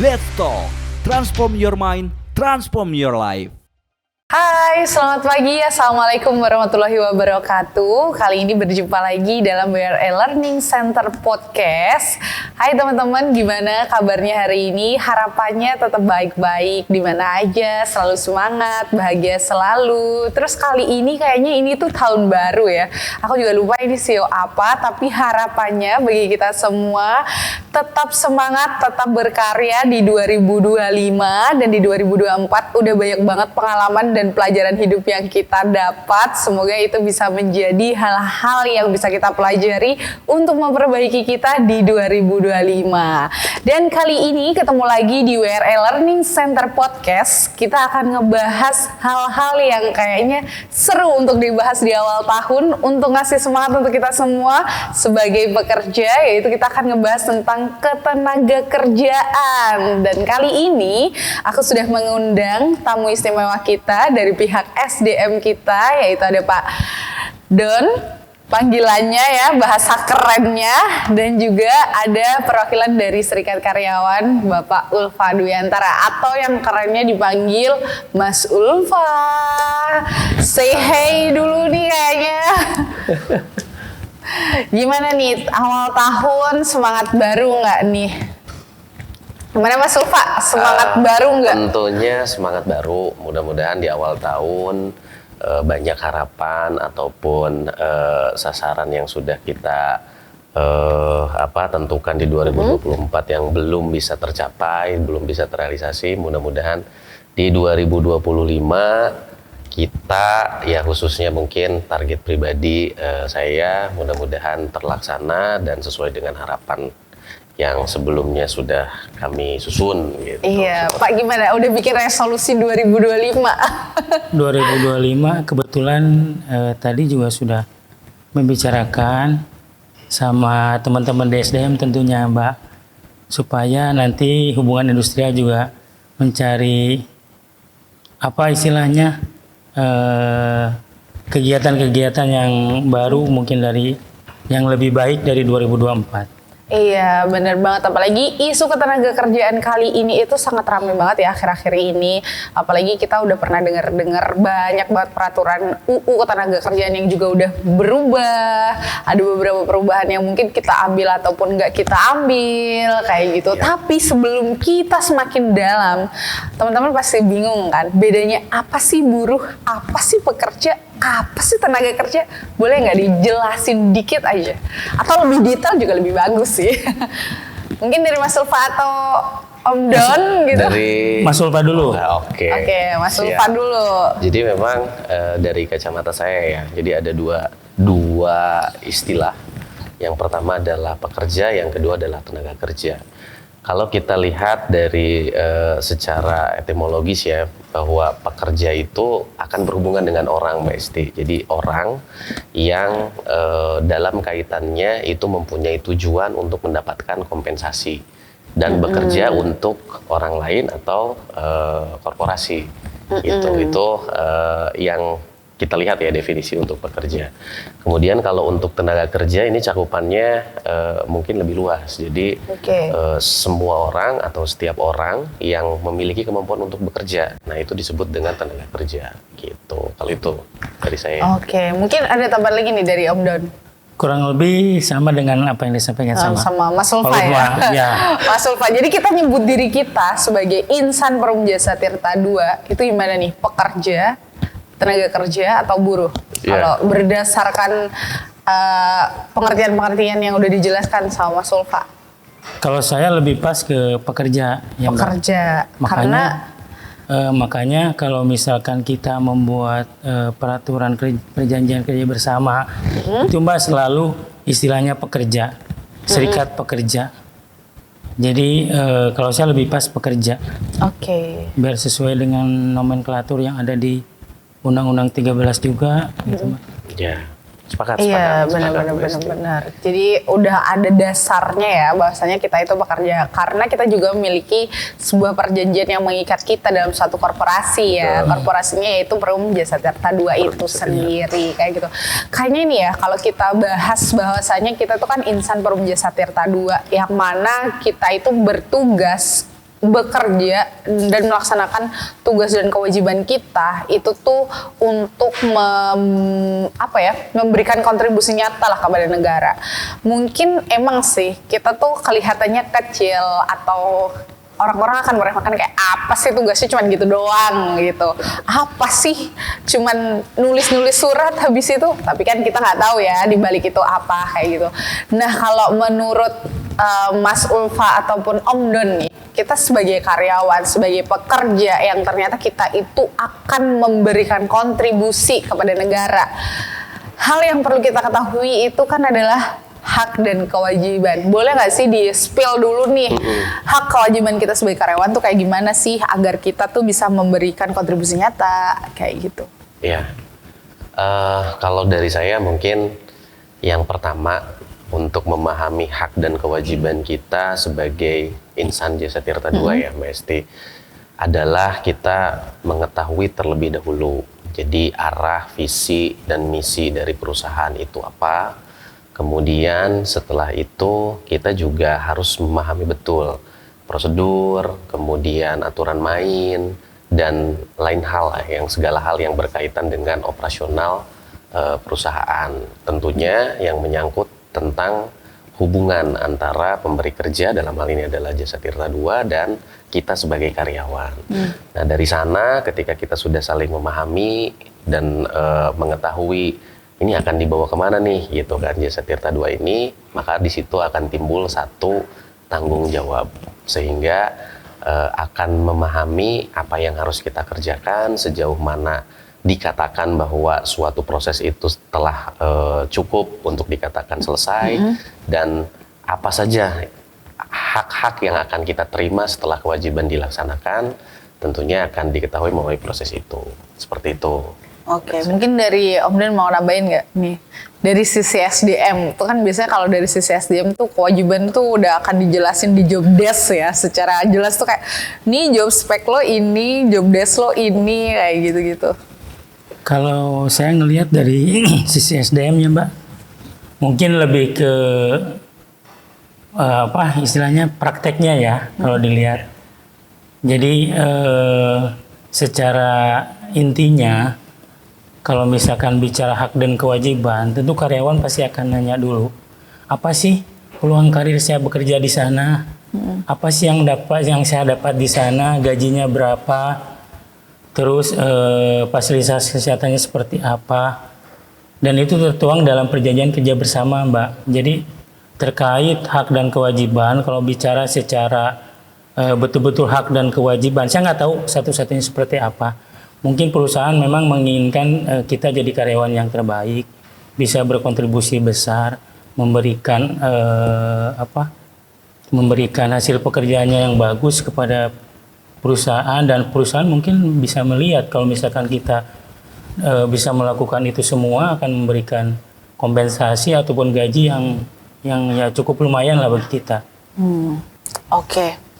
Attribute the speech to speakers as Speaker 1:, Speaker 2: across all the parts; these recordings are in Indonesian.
Speaker 1: Let's Talk. Transform your mind, transform your life.
Speaker 2: Hai, selamat pagi. Assalamualaikum warahmatullahi wabarakatuh. Kali ini berjumpa lagi dalam WRA Learning Center Podcast. Hai teman-teman, gimana kabarnya hari ini? Harapannya tetap baik-baik, di mana aja, selalu semangat, bahagia selalu. Terus kali ini kayaknya ini tuh tahun baru ya. Aku juga lupa ini CEO apa, tapi harapannya bagi kita semua tetap semangat, tetap berkarya di 2025 dan di 2024 udah banyak banget pengalaman dan pelajaran hidup yang kita dapat. Semoga itu bisa menjadi hal-hal yang bisa kita pelajari untuk memperbaiki kita di 2025. Dan kali ini ketemu lagi di WRA Learning Center Podcast. Kita akan ngebahas hal-hal yang kayaknya seru untuk dibahas di awal tahun untuk ngasih semangat untuk kita semua sebagai pekerja, yaitu kita akan ngebahas tentang ketenaga kerjaan. Dan kali ini aku sudah mengundang tamu istimewa kita dari pihak SDM kita, yaitu ada Pak Don, panggilannya ya, bahasa kerennya, dan juga ada perwakilan dari Serikat Karyawan Bapak Ulfa Dwiantara, atau yang kerennya dipanggil Mas Ulfa. Say hey dulu nih kayaknya. Gimana nih awal tahun, semangat baru nggak nih? Gimana Mas Ulfa, semangat baru nggak?
Speaker 3: Tentunya semangat baru, mudah-mudahan di awal tahun banyak harapan ataupun sasaran yang sudah kita tentukan di 2024 yang belum bisa tercapai, belum bisa terrealisasi. Mudah-mudahan di 2025 kita, ya khususnya mungkin target pribadi saya, mudah-mudahan terlaksana dan sesuai dengan harapan yang sebelumnya sudah kami susun gitu.
Speaker 2: Iya, Pak gimana? Udah bikin resolusi 2025?
Speaker 4: 2025 kebetulan tadi juga sudah membicarakan sama teman-teman di SDM tentunya Mbak, supaya nanti hubungan industrial juga mencari apa istilahnya kegiatan-kegiatan yang baru, mungkin dari yang lebih baik dari 2024.
Speaker 2: Iya, benar banget. Apalagi isu ketenaga kerjaan kali ini itu sangat ramai banget ya akhir-akhir ini. Apalagi kita udah pernah dengar banyak banget peraturan UU ketenaga kerjaan yang juga udah berubah. Ada beberapa perubahan yang mungkin kita ambil ataupun nggak kita ambil, kayak gitu. Ya. Tapi sebelum kita semakin dalam, teman-teman pasti bingung kan, bedanya apa sih buruh, apa sih pekerja, apa sih tenaga kerja? Boleh nggak dijelasin dikit aja? Atau lebih detail juga lebih bagus sih. Mungkin dari Mas Ulfa atau Om Don gitu.
Speaker 3: Dari
Speaker 4: Mas Ulfa dulu.
Speaker 3: Oke,
Speaker 2: Mas Ulfa dulu.
Speaker 3: Jadi memang dari kacamata saya ya, jadi ada dua istilah. Yang pertama adalah pekerja, yang kedua adalah tenaga kerja. Kalau kita lihat dari secara etimologis ya, bahwa pekerja itu akan berhubungan dengan orang, Mbak Esti. Jadi orang yang dalam kaitannya itu mempunyai tujuan untuk mendapatkan kompensasi dan bekerja untuk orang lain atau korporasi. Itu yang kita lihat ya definisi untuk pekerja. Kemudian kalau untuk tenaga kerja ini cakupannya mungkin lebih luas. Jadi semua orang atau setiap orang yang memiliki kemampuan untuk bekerja, nah itu disebut dengan tenaga kerja. Gitu. Kalau itu dari saya.
Speaker 2: Oke, mungkin ada tambahan lagi nih dari Om Don.
Speaker 4: Kurang lebih sama dengan apa yang disampaikan
Speaker 2: sama Mas Ulfa ya. Mas Ulfa, jadi kita nyebut diri kita sebagai insan Perum Jasa Tirta II, itu gimana nih? Pekerja, tenaga kerja, atau buruh? Kalau berdasarkan pengertian-pengertian yang udah dijelaskan sama Mas Ulfa.
Speaker 4: Kalau saya lebih pas ke pekerja.
Speaker 2: Pekerja,
Speaker 4: makanya kalau misalkan kita membuat peraturan perjanjian kerja bersama, itu Mbak selalu istilahnya pekerja, serikat pekerja. Jadi kalau saya lebih pas pekerja. Biar sesuai dengan nomenklatur yang ada di Undang-Undang 13 juga. Gitu, Mbak.
Speaker 3: Ya. Sepakat.
Speaker 2: Iya, benar. Jadi udah ada dasarnya ya bahwasanya kita itu bekerja, karena kita juga memiliki sebuah perjanjian yang mengikat kita dalam suatu korporasi ya. Korporasinya yaitu Perum Jasa Tirta II itu sendiri, kayak gitu. Kayaknya ini ya, kalau kita bahas bahwasanya kita tuh kan insan Perum Jasa Tirta II, yang mana kita itu bertugas bekerja dan melaksanakan tugas dan kewajiban kita itu tuh untuk memberikan kontribusi nyata lah kepada negara. Mungkin emang sih kita tuh kelihatannya kecil atau orang-orang akan meremehkan kayak apa sih tugasnya cuman gitu doang gitu. Apa sih cuman nulis-nulis surat habis itu. Tapi kan kita nggak tahu ya di balik itu apa kayak gitu. Nah kalau menurut Mas Ulfa ataupun Om Don nih, kita sebagai karyawan, sebagai pekerja yang ternyata kita itu akan memberikan kontribusi kepada negara. Hal yang perlu kita ketahui itu kan adalah hak dan kewajiban. Boleh nggak sih di spill dulu nih hak kewajiban kita sebagai karyawan tuh kayak gimana sih agar kita tuh bisa memberikan kontribusi nyata kayak gitu?
Speaker 3: Iya. Kalau dari saya mungkin yang pertama untuk memahami hak dan kewajiban kita sebagai insan Jasa Tirta II ya Mbak Esti, adalah kita mengetahui terlebih dahulu. Jadi arah, visi, dan misi dari perusahaan itu apa. Kemudian setelah itu kita juga harus memahami betul prosedur, kemudian aturan main, dan lain hal yang segala hal yang berkaitan dengan operasional perusahaan. Tentunya yang menyangkut tentang hubungan antara pemberi kerja, dalam hal ini adalah Jasa Tirta II, dan kita sebagai karyawan. Nah dari sana ketika kita sudah saling memahami dan mengetahui ini akan dibawa kemana nih gitu kan Jasa Tirta II ini, maka di situ akan timbul satu tanggung jawab sehingga akan memahami apa yang harus kita kerjakan, sejauh mana dikatakan bahwa suatu proses itu telah cukup untuk dikatakan selesai, dan apa saja hak-hak yang akan kita terima setelah kewajiban dilaksanakan, tentunya akan diketahui melalui proses itu. Seperti itu.
Speaker 2: Oke, mungkin dari Om Dan mau nambahin nggak nih? Dari sisi SDM, itu kan biasanya kalau dari sisi SDM tuh kewajiban tuh udah akan dijelasin di job desk ya, secara jelas tuh kayak, nih job spek lo ini, job desk lo ini, kayak gitu-gitu.
Speaker 4: Kalau saya ngelihat dari sisi SDM-nya Mbak, mungkin lebih ke istilahnya prakteknya ya kalau dilihat. Jadi secara intinya kalau misalkan bicara hak dan kewajiban, tentu karyawan pasti akan nanya dulu, apa sih peluang karir saya bekerja di sana? Apa sih yang saya dapat di sana? Gajinya berapa? Terus fasilitas kesehatannya seperti apa? Dan itu tertuang dalam perjanjian kerja bersama, Mbak. Jadi terkait hak dan kewajiban, kalau bicara secara betul-betul hak dan kewajiban, saya nggak tahu satu-satunya seperti apa. Mungkin perusahaan memang menginginkan kita jadi karyawan yang terbaik, bisa berkontribusi besar, memberikan memberikan hasil pekerjaannya yang bagus kepada perusahaan, dan perusahaan mungkin bisa melihat kalau misalkan kita bisa melakukan itu semua, akan memberikan kompensasi ataupun gaji yang ya cukup lumayan lah bagi kita.
Speaker 2: Oke.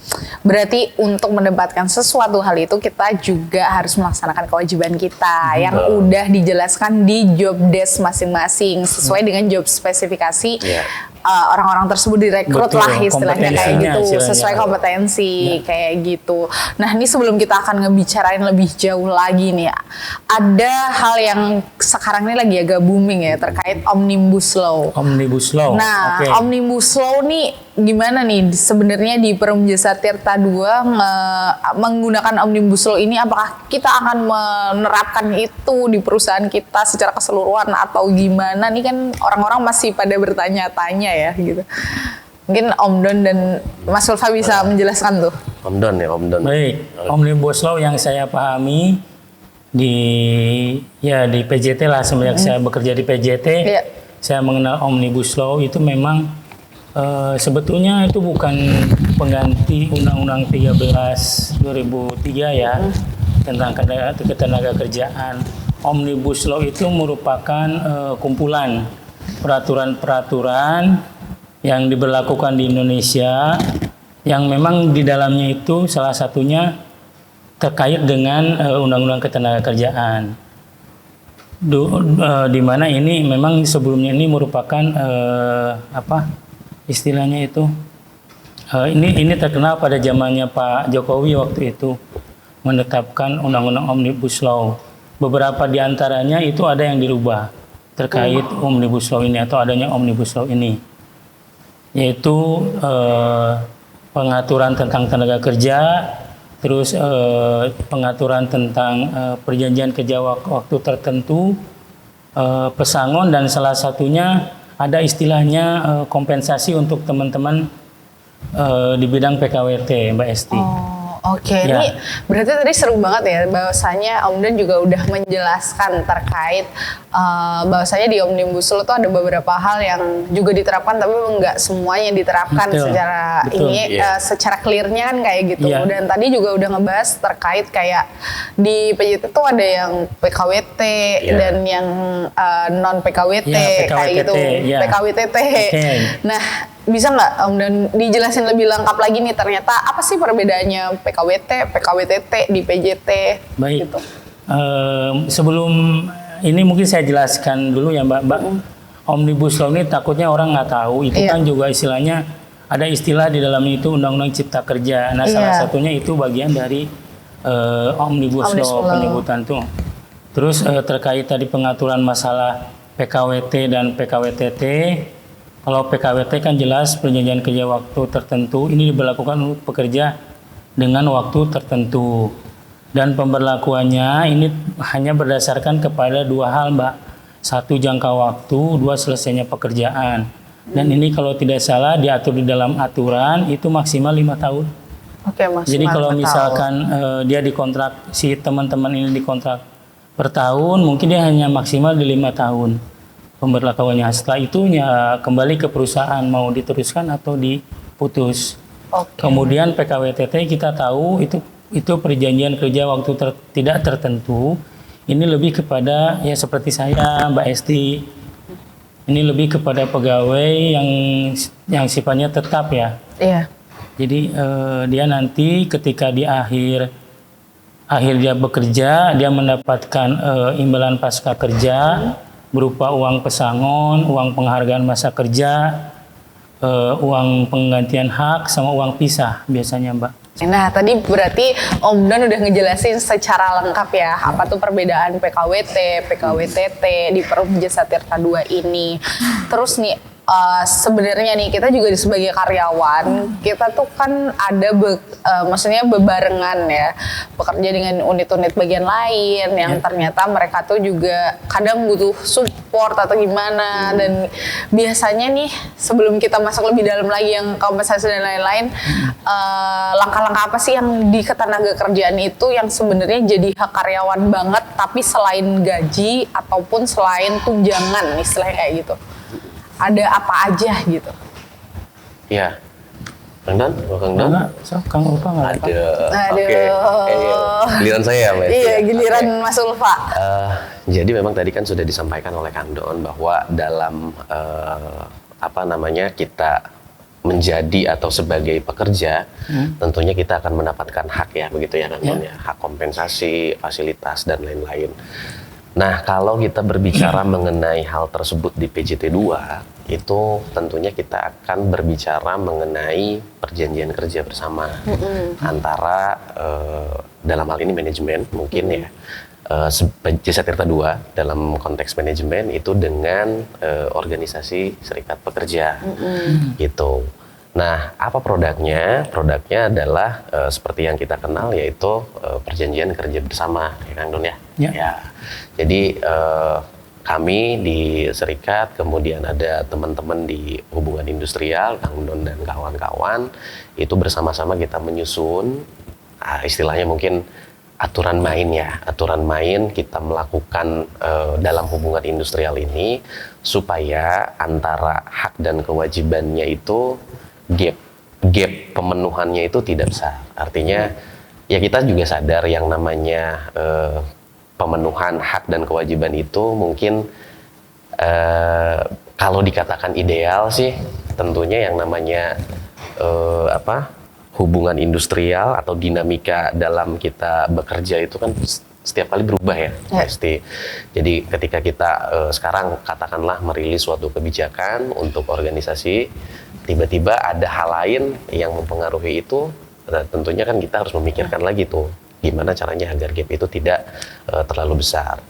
Speaker 2: Berarti untuk mendapatkan sesuatu hal itu kita juga harus melaksanakan kewajiban kita yang udah dijelaskan di job desk masing-masing sesuai dengan job spesifikasi orang-orang tersebut direkrut. Betul, lah istilahnya kayak gitu, sesuai kompetensi kayak gitu. Nah ini sebelum kita akan ngebicarain lebih jauh lagi nih, ada hal yang sekarang ini lagi agak booming ya terkait Omnibus Law.
Speaker 4: Omnibus Law.
Speaker 2: Nah, Omnibus Law nih gimana nih sebenarnya di Perum Jasa Tirta II menggunakan Omnibus Law ini, apakah kita akan menerapkan itu di perusahaan kita secara keseluruhan atau gimana? Nih kan orang-orang masih pada bertanya-tanya ya gitu. Mungkin Om Don dan Mas Ulfa bisa menjelaskan tuh.
Speaker 3: Om Don ya, Om Don.
Speaker 4: Baik, Omnibus Law yang saya pahami di PJT lah, semenjak saya bekerja di PJT, saya mengenal Omnibus Law itu memang sebetulnya itu bukan pengganti Undang-Undang 13 2003 ya, tentang ketenaga kerjaan. Omnibus Law itu merupakan kumpulan peraturan-peraturan yang diberlakukan di Indonesia, yang memang di dalamnya itu salah satunya terkait dengan Undang-Undang Ketenagakerjaan. Di mana ini memang sebelumnya ini merupakan istilahnya itu Ini terkenal pada zamannya Pak Jokowi waktu itu menetapkan undang-undang Omnibus Law. Beberapa di antaranya itu ada yang dirubah terkait Omnibus Law ini atau adanya Omnibus Law ini, yaitu pengaturan tentang tenaga kerja, terus pengaturan tentang perjanjian kerja waktu tertentu, pesangon, dan salah satunya ada istilahnya kompensasi untuk teman-teman di bidang PKWT, Mbak Esti.
Speaker 2: Oke,
Speaker 4: Ya.
Speaker 2: ini berarti tadi seru banget ya, bahwasanya Om Dan juga udah menjelaskan terkait bahwasanya di Omnibus Law itu ada beberapa hal yang juga diterapkan, tapi nggak semuanya diterapkan
Speaker 4: Betul.
Speaker 2: secara
Speaker 4: Betul.
Speaker 2: ini
Speaker 3: Iya.
Speaker 2: secara clearnya kan kayak gitu.
Speaker 4: Iya.
Speaker 2: Dan tadi juga udah ngebahas terkait kayak di PJT itu ada yang PKWT
Speaker 3: Iya.
Speaker 2: dan yang non PKWT
Speaker 4: Iya,
Speaker 2: kayak gitu,
Speaker 4: iya.
Speaker 2: PKWTT.
Speaker 4: Oke.
Speaker 2: Nah, bisa nggak Om Dan dijelasin lebih lengkap lagi nih ternyata apa sih perbedaannya PKWT, PKWTT di PJT?
Speaker 4: Baik.
Speaker 2: Gitu.
Speaker 4: Sebelum ini mungkin saya jelaskan dulu ya Mbak. Omnibus Law ini takutnya orang nggak tahu. Itu
Speaker 2: Iya.
Speaker 4: kan juga istilahnya ada istilah di dalam itu Undang-Undang Cipta Kerja. Nah, salah
Speaker 2: Iya.
Speaker 4: satunya itu bagian dari Omnibus
Speaker 2: Omnibus
Speaker 4: Law
Speaker 2: Law.
Speaker 4: penyebutan tuh. Terus terkait tadi pengaturan masalah PKWT dan PKWTT. Kalau PKWT kan jelas perjanjian kerja waktu tertentu, ini diberlakukan untuk pekerja dengan waktu tertentu. Dan pemberlakuannya ini hanya berdasarkan kepada dua hal, Mbak. Satu, jangka waktu, dua, selesainya pekerjaan. Dan ini kalau tidak salah diatur di dalam aturan itu maksimal 5 tahun.
Speaker 2: Oke, Mas.
Speaker 4: Jadi kalau
Speaker 2: mantap.
Speaker 4: misalkan dia dikontrak, si teman-teman ini dikontrak per tahun, mungkin dia hanya maksimal di 5 tahun pemberlakuannya. Setelah itu ya kembali ke perusahaan mau diteruskan atau diputus.
Speaker 2: Oke.
Speaker 4: Kemudian PKWTT kita tahu itu perjanjian kerja waktu tidak tertentu. Ini lebih kepada ya seperti saya, Mbak Esti. Ini lebih kepada pegawai yang sifatnya tetap ya.
Speaker 2: Iya.
Speaker 4: Jadi dia nanti ketika di akhir dia bekerja, dia mendapatkan imbalan pasca kerja berupa uang pesangon, uang penghargaan masa kerja, uang penggantian hak, sama uang pisah biasanya, Mbak.
Speaker 2: Nah, tadi berarti Om Dan udah ngejelasin secara lengkap ya, apa tuh perbedaan PKWT, PKWTT di Perum Jasa Tirta II ini. Terus nih, sebenarnya nih kita juga sebagai karyawan, kita tuh kan ada maksudnya bebarengan ya, bekerja dengan unit-unit bagian lain yang ternyata mereka tuh juga kadang butuh support atau gimana. Dan biasanya nih sebelum kita masuk lebih dalam lagi yang kompensasi dan lain-lain, langkah-langkah apa sih yang di ketenaga kerjaan itu yang sebenarnya jadi hak karyawan banget, tapi selain gaji ataupun selain tunjangan istilahnya kayak gitu, ada apa aja gitu?
Speaker 3: Iya. Kang Dan? Kang Dan?
Speaker 4: Enggak, so, Kang Ulfa nggak apa.
Speaker 2: Aduh.
Speaker 3: Oke. Giliran saya ya, Mbak Esti,
Speaker 2: Iya,
Speaker 3: ya?
Speaker 2: giliran
Speaker 3: Oke.
Speaker 2: Mas Ulfa.
Speaker 3: Jadi memang tadi kan sudah disampaikan oleh Kang Don bahwa dalam kita menjadi atau sebagai pekerja, tentunya kita akan mendapatkan hak ya, begitu ya Kang Don ya, hak kompensasi, fasilitas dan lain-lain. Nah, kalau kita berbicara mengenai hal tersebut di PJT 2, itu tentunya kita akan berbicara mengenai perjanjian kerja bersama antara dalam hal ini manajemen mungkin ya, Jasa Tirta II dalam konteks manajemen itu dengan organisasi serikat pekerja gitu. Nah, apa produknya? Produknya adalah seperti yang kita kenal, yaitu perjanjian kerja bersama, ya Kang Don ya. Ya. Jadi kami di serikat, kemudian ada teman-teman di hubungan industrial, Kang Don dan kawan-kawan, itu bersama-sama kita menyusun, istilahnya mungkin aturan main ya. Aturan main kita melakukan dalam hubungan industrial ini supaya antara hak dan kewajibannya itu gap pemenuhannya itu tidak besar. Artinya ya kita juga sadar yang namanya pemenuhan hak dan kewajiban itu mungkin kalau dikatakan ideal sih tentunya yang namanya hubungan industrial atau dinamika dalam kita bekerja itu kan setiap kali berubah ya, pasti. Jadi ketika kita sekarang katakanlah merilis suatu kebijakan untuk organisasi tiba-tiba ada hal lain yang mempengaruhi itu, nah, tentunya kan kita harus memikirkan lagi tuh gimana caranya agar gap itu tidak terlalu besar.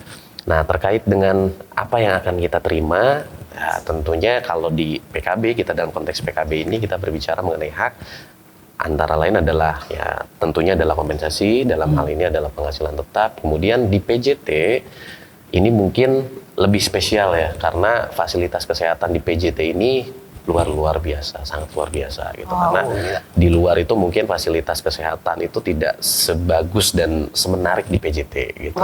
Speaker 3: Nah, terkait dengan apa yang akan kita terima, ya, tentunya kalau di PKB, kita dalam konteks PKB ini kita berbicara mengenai hak, antara lain adalah ya tentunya adalah kompensasi, dalam hal ini adalah penghasilan tetap. Kemudian di PJT ini mungkin lebih spesial ya, karena fasilitas kesehatan di PJT ini luar biasa, sangat luar biasa gitu. Karena di luar itu mungkin fasilitas kesehatan itu tidak sebagus dan semenarik di PJT gitu.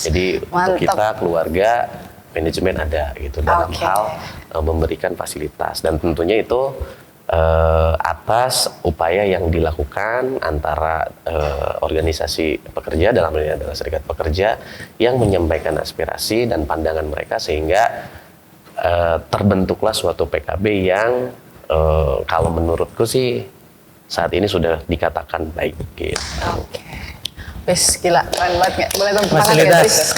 Speaker 3: Jadi untuk kita keluarga, manajemen ada gitu dalam hal memberikan fasilitas, dan tentunya itu atas upaya yang dilakukan antara organisasi pekerja, dalam hal ini adalah serikat pekerja, yang menyampaikan aspirasi dan pandangan mereka, sehingga terbentuklah suatu PKB yang kalau menurutku sih saat ini sudah dikatakan baik gitu.
Speaker 2: Wes gila, keren banget nggak? Boleh tepuk tangan nggak guys?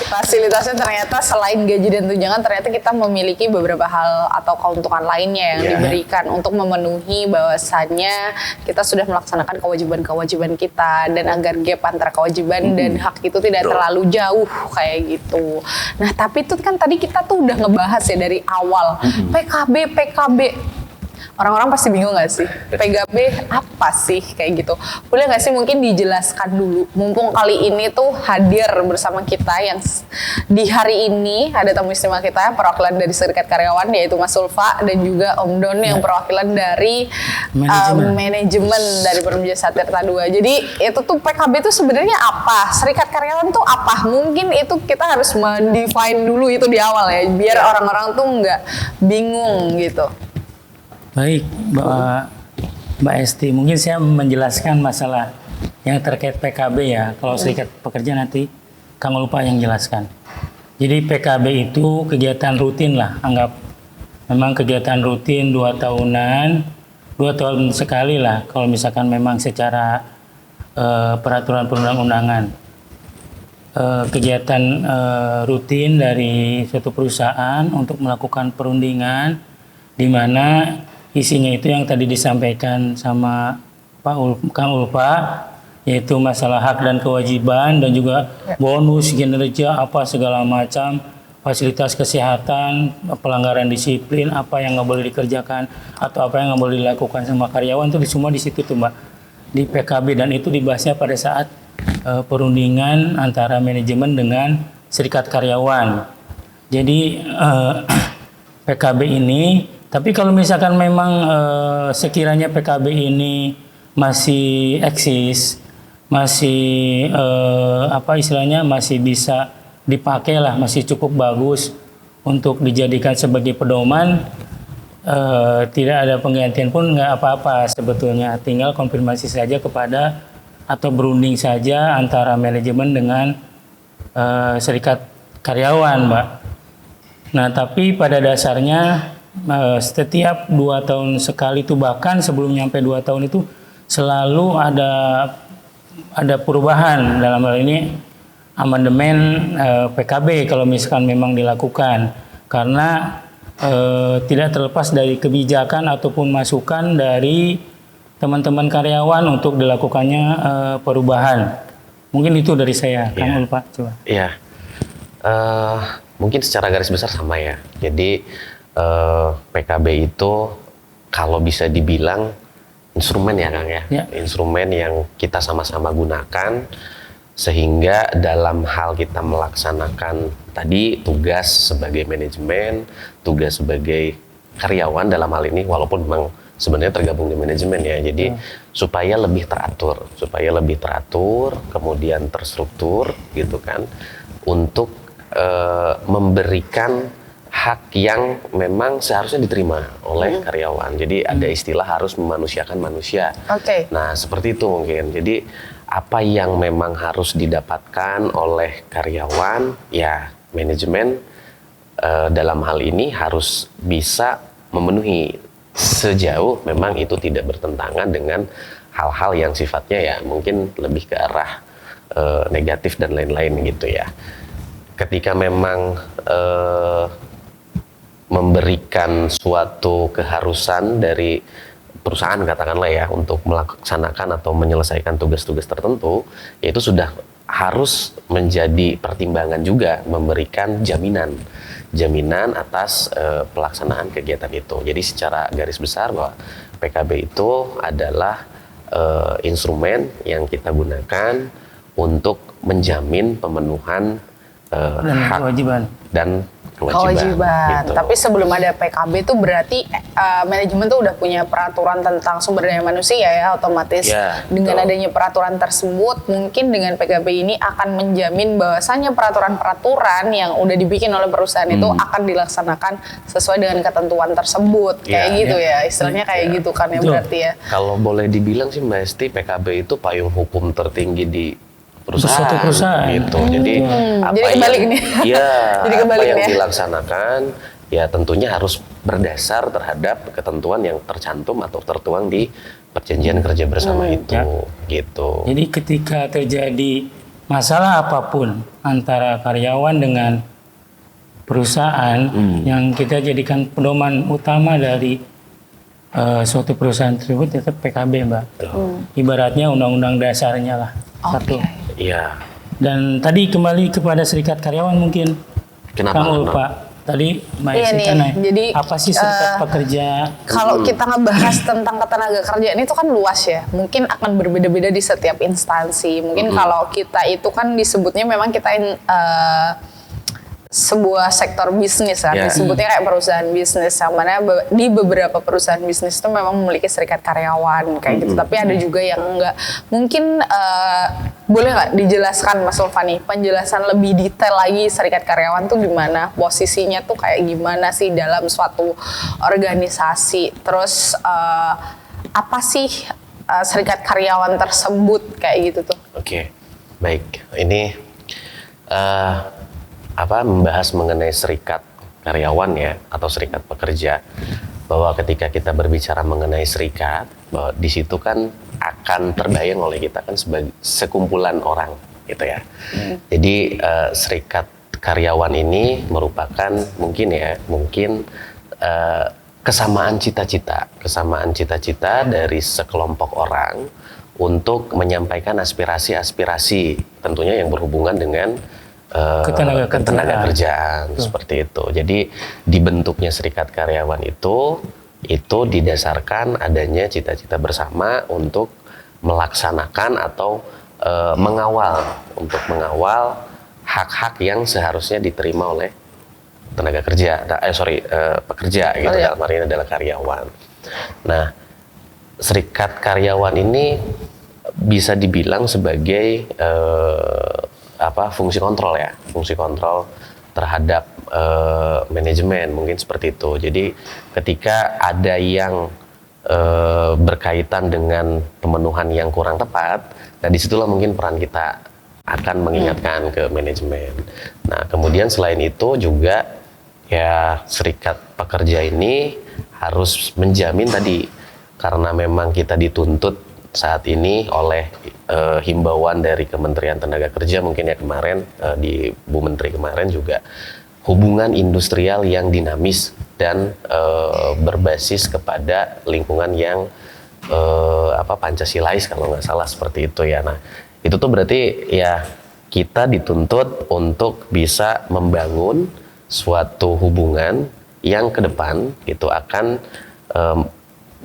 Speaker 2: Fasilitasnya ternyata selain gaji dan tunjangan, ternyata kita memiliki beberapa hal atau keuntungan lainnya yang diberikan untuk memenuhi bahwasannya kita sudah melaksanakan kewajiban-kewajiban kita, dan agar gap antara kewajiban dan hak itu tidak terlalu jauh kayak gitu. Nah, tapi itu kan tadi kita tuh udah ngebahas ya dari awal PKB. Orang-orang pasti bingung gak sih? PKB apa sih? Kayak gitu. Boleh gak sih mungkin dijelaskan dulu? Mumpung kali ini tuh hadir bersama kita yang di hari ini ada tamu istimewa kita, perwakilan dari Serikat Karyawan, yaitu Mas Ulfa, dan juga Om Don yang perwakilan dari manajemen dari Perumja Satirta II. Jadi itu tuh PKB itu sebenarnya apa? Serikat Karyawan tuh apa? Mungkin itu kita harus mendefine dulu itu di awal ya, biar orang-orang tuh nggak bingung gitu.
Speaker 4: Baik, Mbak Esti, mungkin saya menjelaskan masalah yang terkait PKB ya. Kalau serikat pekerja nanti Kang Ulfa yang jelaskan. Jadi PKB itu kegiatan rutin lah, anggap memang kegiatan rutin 2 tahunan, 2 tahun sekali lah. Kalau misalkan memang secara peraturan perundang-undangan. Kegiatan rutin dari suatu perusahaan untuk melakukan perundingan, di mana isinya itu yang tadi disampaikan sama Kang Ulfa, yaitu masalah hak dan kewajiban, dan juga bonus, kinerja, apa segala macam, fasilitas kesehatan, pelanggaran disiplin, apa yang nggak boleh dikerjakan atau apa yang nggak boleh dilakukan sama karyawan, itu semua di situ tuh Mbak, di PKB, dan itu dibahasnya pada saat perundingan antara manajemen dengan serikat karyawan. Jadi PKB ini, tapi kalau misalkan memang sekiranya PKB ini masih eksis, masih masih bisa dipakai lah, masih cukup bagus untuk dijadikan sebagai pedoman, tidak ada penggantian pun nggak apa-apa sebetulnya, tinggal konfirmasi saja kepada atau berunding saja antara manajemen dengan serikat karyawan, Mbak. Nah, tapi pada dasarnya setiap 2 tahun sekali itu, bahkan sebelum nyampe 2 tahun itu selalu ada perubahan, dalam hal ini amandemen PKB kalau misalkan memang dilakukan, karena tidak terlepas dari kebijakan ataupun masukan dari teman-teman karyawan untuk dilakukannya perubahan. Mungkin itu dari saya, Kang Ulfa, coba.
Speaker 3: Iya, mungkin secara garis besar sama ya. Jadi PKB itu kalau bisa dibilang instrumen ya Kang ya, instrumen yang kita sama-sama gunakan, sehingga dalam hal kita melaksanakan tadi tugas sebagai manajemen, tugas sebagai karyawan dalam hal ini, walaupun memang sebenarnya tergabung di manajemen ya, jadi supaya lebih teratur, kemudian terstruktur gitu kan, untuk memberikan hak yang memang seharusnya diterima oleh karyawan. Jadi ada istilah harus memanusiakan manusia. Nah, seperti itu mungkin. Jadi apa yang memang harus didapatkan oleh karyawan, ya manajemen dalam hal ini harus bisa memenuhi, sejauh memang itu tidak bertentangan dengan hal-hal yang sifatnya ya mungkin lebih ke arah negatif dan lain-lain gitu ya. Ketika memang memberikan suatu keharusan dari perusahaan katakanlah ya untuk melaksanakan atau menyelesaikan tugas-tugas tertentu, yaitu sudah harus menjadi pertimbangan juga memberikan jaminan atas pelaksanaan kegiatan itu. Jadi secara garis besar bahwa PKB itu adalah instrumen yang kita gunakan untuk menjamin pemenuhan
Speaker 4: Dan
Speaker 3: hak
Speaker 4: kewajiban.
Speaker 3: dan kewajiban. Gitu.
Speaker 2: Tapi sebelum ada PKB itu berarti manajemen tuh udah punya peraturan tentang sumber daya manusia ya, otomatis
Speaker 3: Ya,
Speaker 2: dengan
Speaker 3: betul.
Speaker 2: adanya peraturan tersebut mungkin dengan PKB ini akan menjamin bahwasannya peraturan-peraturan yang udah dibikin oleh perusahaan itu akan dilaksanakan sesuai dengan ketentuan tersebut kayak
Speaker 3: Ya,
Speaker 2: gitu ya, istilahnya kayak
Speaker 3: Ya.
Speaker 2: gitu kan ya
Speaker 4: Betul.
Speaker 2: berarti ya.
Speaker 3: Kalau boleh dibilang sih Mbak Esti, PKB itu payung hukum tertinggi di perusahaan,
Speaker 4: Suatu perusahaan.
Speaker 3: gitu. Jadi apa
Speaker 2: Jadi kebalik
Speaker 3: yang,
Speaker 2: nih.
Speaker 3: ya,
Speaker 2: Jadi
Speaker 3: apa
Speaker 2: kebalik
Speaker 3: yang
Speaker 2: nih ya.
Speaker 3: dilaksanakan ya tentunya harus berdasar terhadap ketentuan yang tercantum atau tertuang di perjanjian kerja bersama itu, gitu.
Speaker 4: Jadi ketika terjadi masalah apapun antara karyawan dengan perusahaan yang kita jadikan pedoman utama dari suatu perusahaan tersebut tetap PKB, Mbak. Ibaratnya undang-undang dasarnya lah. Satu.
Speaker 3: Iya.
Speaker 4: Dan tadi kembali kepada serikat karyawan mungkin.
Speaker 3: Kenapa?
Speaker 4: Kamu
Speaker 3: Kenapa?
Speaker 4: Pak. Tadi Mbak
Speaker 2: Iya
Speaker 4: Esti
Speaker 2: nih,
Speaker 4: kan nanya,
Speaker 2: jadi,
Speaker 4: apa sih serikat pekerja?
Speaker 2: Kalau kita ngebahas tentang ketenaga kerjaan itu kan luas ya. Mungkin akan berbeda-beda di setiap instansi. Mungkin kalau kita itu kan disebutnya memang kita sebuah sektor bisnis kan,
Speaker 3: Ya.
Speaker 2: disebutnya kayak perusahaan bisnis, yang mana di beberapa perusahaan bisnis itu memang memiliki serikat karyawan kayak gitu. Tapi ada juga yang enggak. Mungkin boleh nggak dijelaskan Mas Ulfani penjelasan lebih detail lagi serikat karyawan tuh di mana, posisinya tuh kayak gimana sih dalam suatu organisasi, terus apa sih serikat karyawan tersebut kayak gitu tuh?
Speaker 3: Oke, baik. Ini membahas mengenai serikat karyawan ya atau serikat pekerja, bahwa ketika kita berbicara mengenai serikat, bahwa di situ kan akan terbayang oleh kita kan sebagai sekumpulan orang gitu ya. Jadi serikat karyawan ini merupakan mungkin kesamaan cita-cita dari sekelompok orang untuk menyampaikan aspirasi-aspirasi tentunya yang berhubungan dengan ketenaga kerjaan seperti itu. Jadi dibentuknya serikat karyawan itu didasarkan adanya cita-cita bersama untuk melaksanakan atau mengawal hak-hak yang seharusnya diterima oleh tenaga kerja, pekerja gitu, dalam hal ini adalah karyawan. Nah, serikat karyawan ini bisa dibilang sebagai fungsi kontrol terhadap manajemen, mungkin seperti itu. Jadi ketika ada yang berkaitan dengan pemenuhan yang kurang tepat, nah disitulah mungkin peran kita akan mengingatkan ke manajemen. Nah kemudian selain itu juga ya serikat pekerja ini harus menjamin tadi, karena memang kita dituntut saat ini oleh himbauan dari Kementerian Tenaga Kerja mungkin ya kemarin, di Bu Menteri kemarin juga, hubungan industrial yang dinamis dan berbasis kepada lingkungan yang Pancasilais kalau nggak salah seperti itu ya. Nah itu tuh berarti ya kita dituntut untuk bisa membangun suatu hubungan yang ke depan itu akan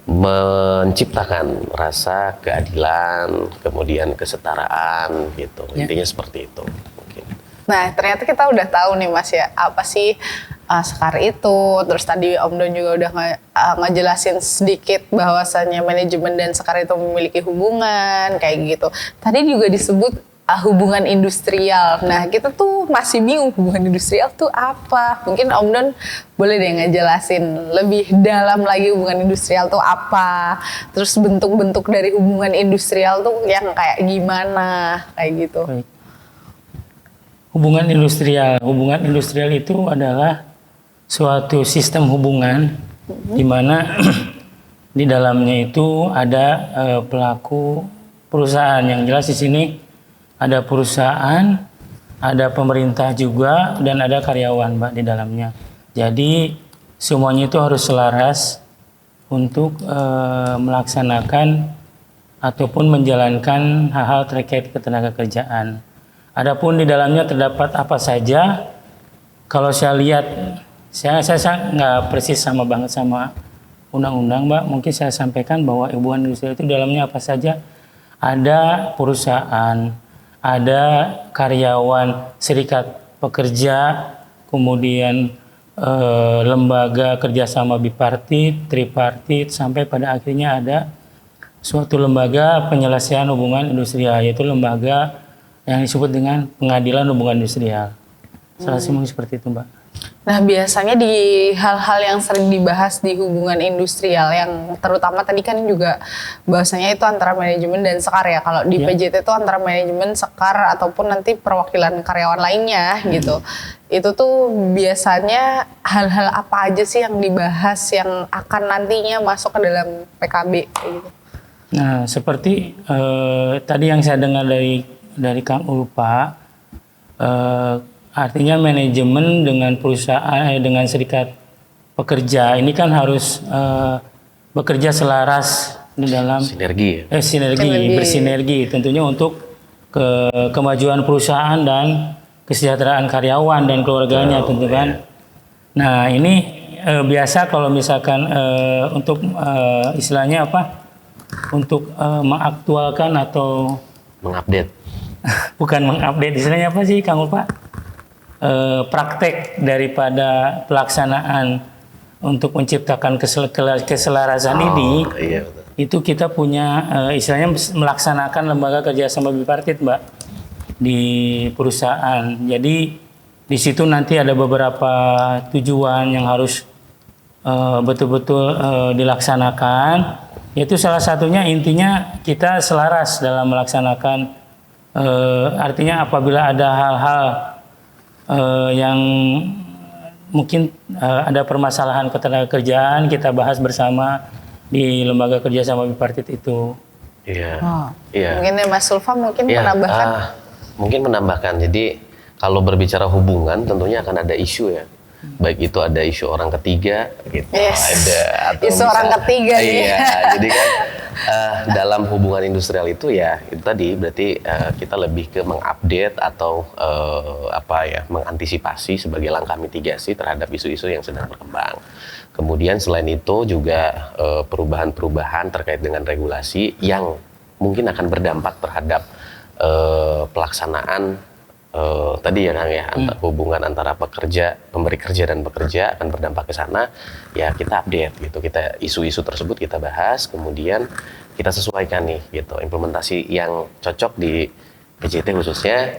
Speaker 3: menciptakan rasa keadilan, kemudian kesetaraan gitu. Intinya seperti itu mungkin.
Speaker 2: Nah, ternyata kita udah tahu nih Mas ya, apa sih Sekar itu. Terus tadi Om Don juga udah ngejelasin sedikit bahwasannya manajemen dan Sekar itu memiliki hubungan kayak gitu. Tadi juga disebut hubungan industrial. Nah, kita tuh masih bingung hubungan industrial tuh apa. Mungkin Om Don boleh deh ngejelasin lebih dalam lagi hubungan industrial tuh apa. Terus bentuk-bentuk dari hubungan industrial tuh yang kayak gimana, kayak gitu.
Speaker 4: Baik. Hubungan industrial itu adalah suatu sistem hubungan di mana di dalamnya itu ada pelaku perusahaan. Yang jelas di sini ada perusahaan, ada pemerintah juga, dan ada karyawan, Mbak, di dalamnya. Jadi semuanya itu harus selaras untuk melaksanakan ataupun menjalankan hal-hal terkait ketenagakerjaan. Adapun di dalamnya terdapat apa saja, kalau saya lihat, saya nggak persis sama banget sama undang-undang, Mbak. Mungkin saya sampaikan bahwa hubungan industrial itu dalamnya apa saja. Ada perusahaan, ada karyawan, serikat pekerja, kemudian lembaga kerjasama bipartit, tripartit, sampai pada akhirnya ada suatu lembaga penyelesaian hubungan industrial, yaitu lembaga yang disebut dengan pengadilan hubungan industrial. Salah satu seperti itu, Mbak.
Speaker 2: Nah, biasanya di hal-hal yang sering dibahas di hubungan industrial yang terutama tadi kan juga bahasanya itu antara manajemen dan sekar ya. Kalau di PJT itu antara manajemen, sekar ataupun nanti perwakilan karyawan lainnya gitu. Itu tuh biasanya hal-hal apa aja sih yang dibahas yang akan nantinya masuk ke dalam PKB gitu.
Speaker 4: Nah, seperti tadi yang saya dengar dari Kang Ulpa, artinya manajemen dengan perusahaan, dengan serikat pekerja ini kan harus bekerja selaras di dalam
Speaker 3: Sinergi.
Speaker 4: bersinergi tentunya untuk kemajuan perusahaan dan kesejahteraan karyawan dan keluarganya tentu kan. Nah, ini biasa kalau misalkan untuk istilahnya apa? Untuk mengaktualkan atau
Speaker 3: Mengupdate.
Speaker 4: bukan mengupdate, istilahnya apa sih Kang Ulpa? Praktek daripada pelaksanaan untuk menciptakan keselarasan ini,
Speaker 3: Iya, betul.
Speaker 4: itu kita punya istilahnya melaksanakan lembaga kerjasama bipartit, Mbak, di perusahaan. Jadi di situ nanti ada beberapa tujuan yang harus betul-betul dilaksanakan. Yaitu salah satunya intinya kita selaras dalam melaksanakan, artinya apabila ada hal-hal yang mungkin ada permasalahan ketenagakerjaan, kita bahas bersama di lembaga kerjasama bipartit itu.
Speaker 3: Iya.
Speaker 2: Iya. Mungkin Mas Sulfa menambahkan.
Speaker 3: Mungkin menambahkan. Jadi kalau berbicara hubungan tentunya akan ada isu ya. Baik itu ada isu orang ketiga gitu, ada atau
Speaker 2: isu orang ketiga
Speaker 3: iya, jadi kan dalam hubungan industrial itu ya itu tadi berarti kita lebih ke mengupdate atau mengantisipasi sebagai langkah mitigasi terhadap isu-isu yang sedang berkembang. Kemudian selain itu juga perubahan-perubahan terkait dengan regulasi yang mungkin akan berdampak terhadap pelaksanaan tadi ya Kang ya, hubungan antara pemberi kerja dan pekerja akan berdampak ke sana, ya kita update gitu, kita isu-isu tersebut kita bahas, kemudian kita sesuaikan nih gitu, implementasi yang cocok di PJT khususnya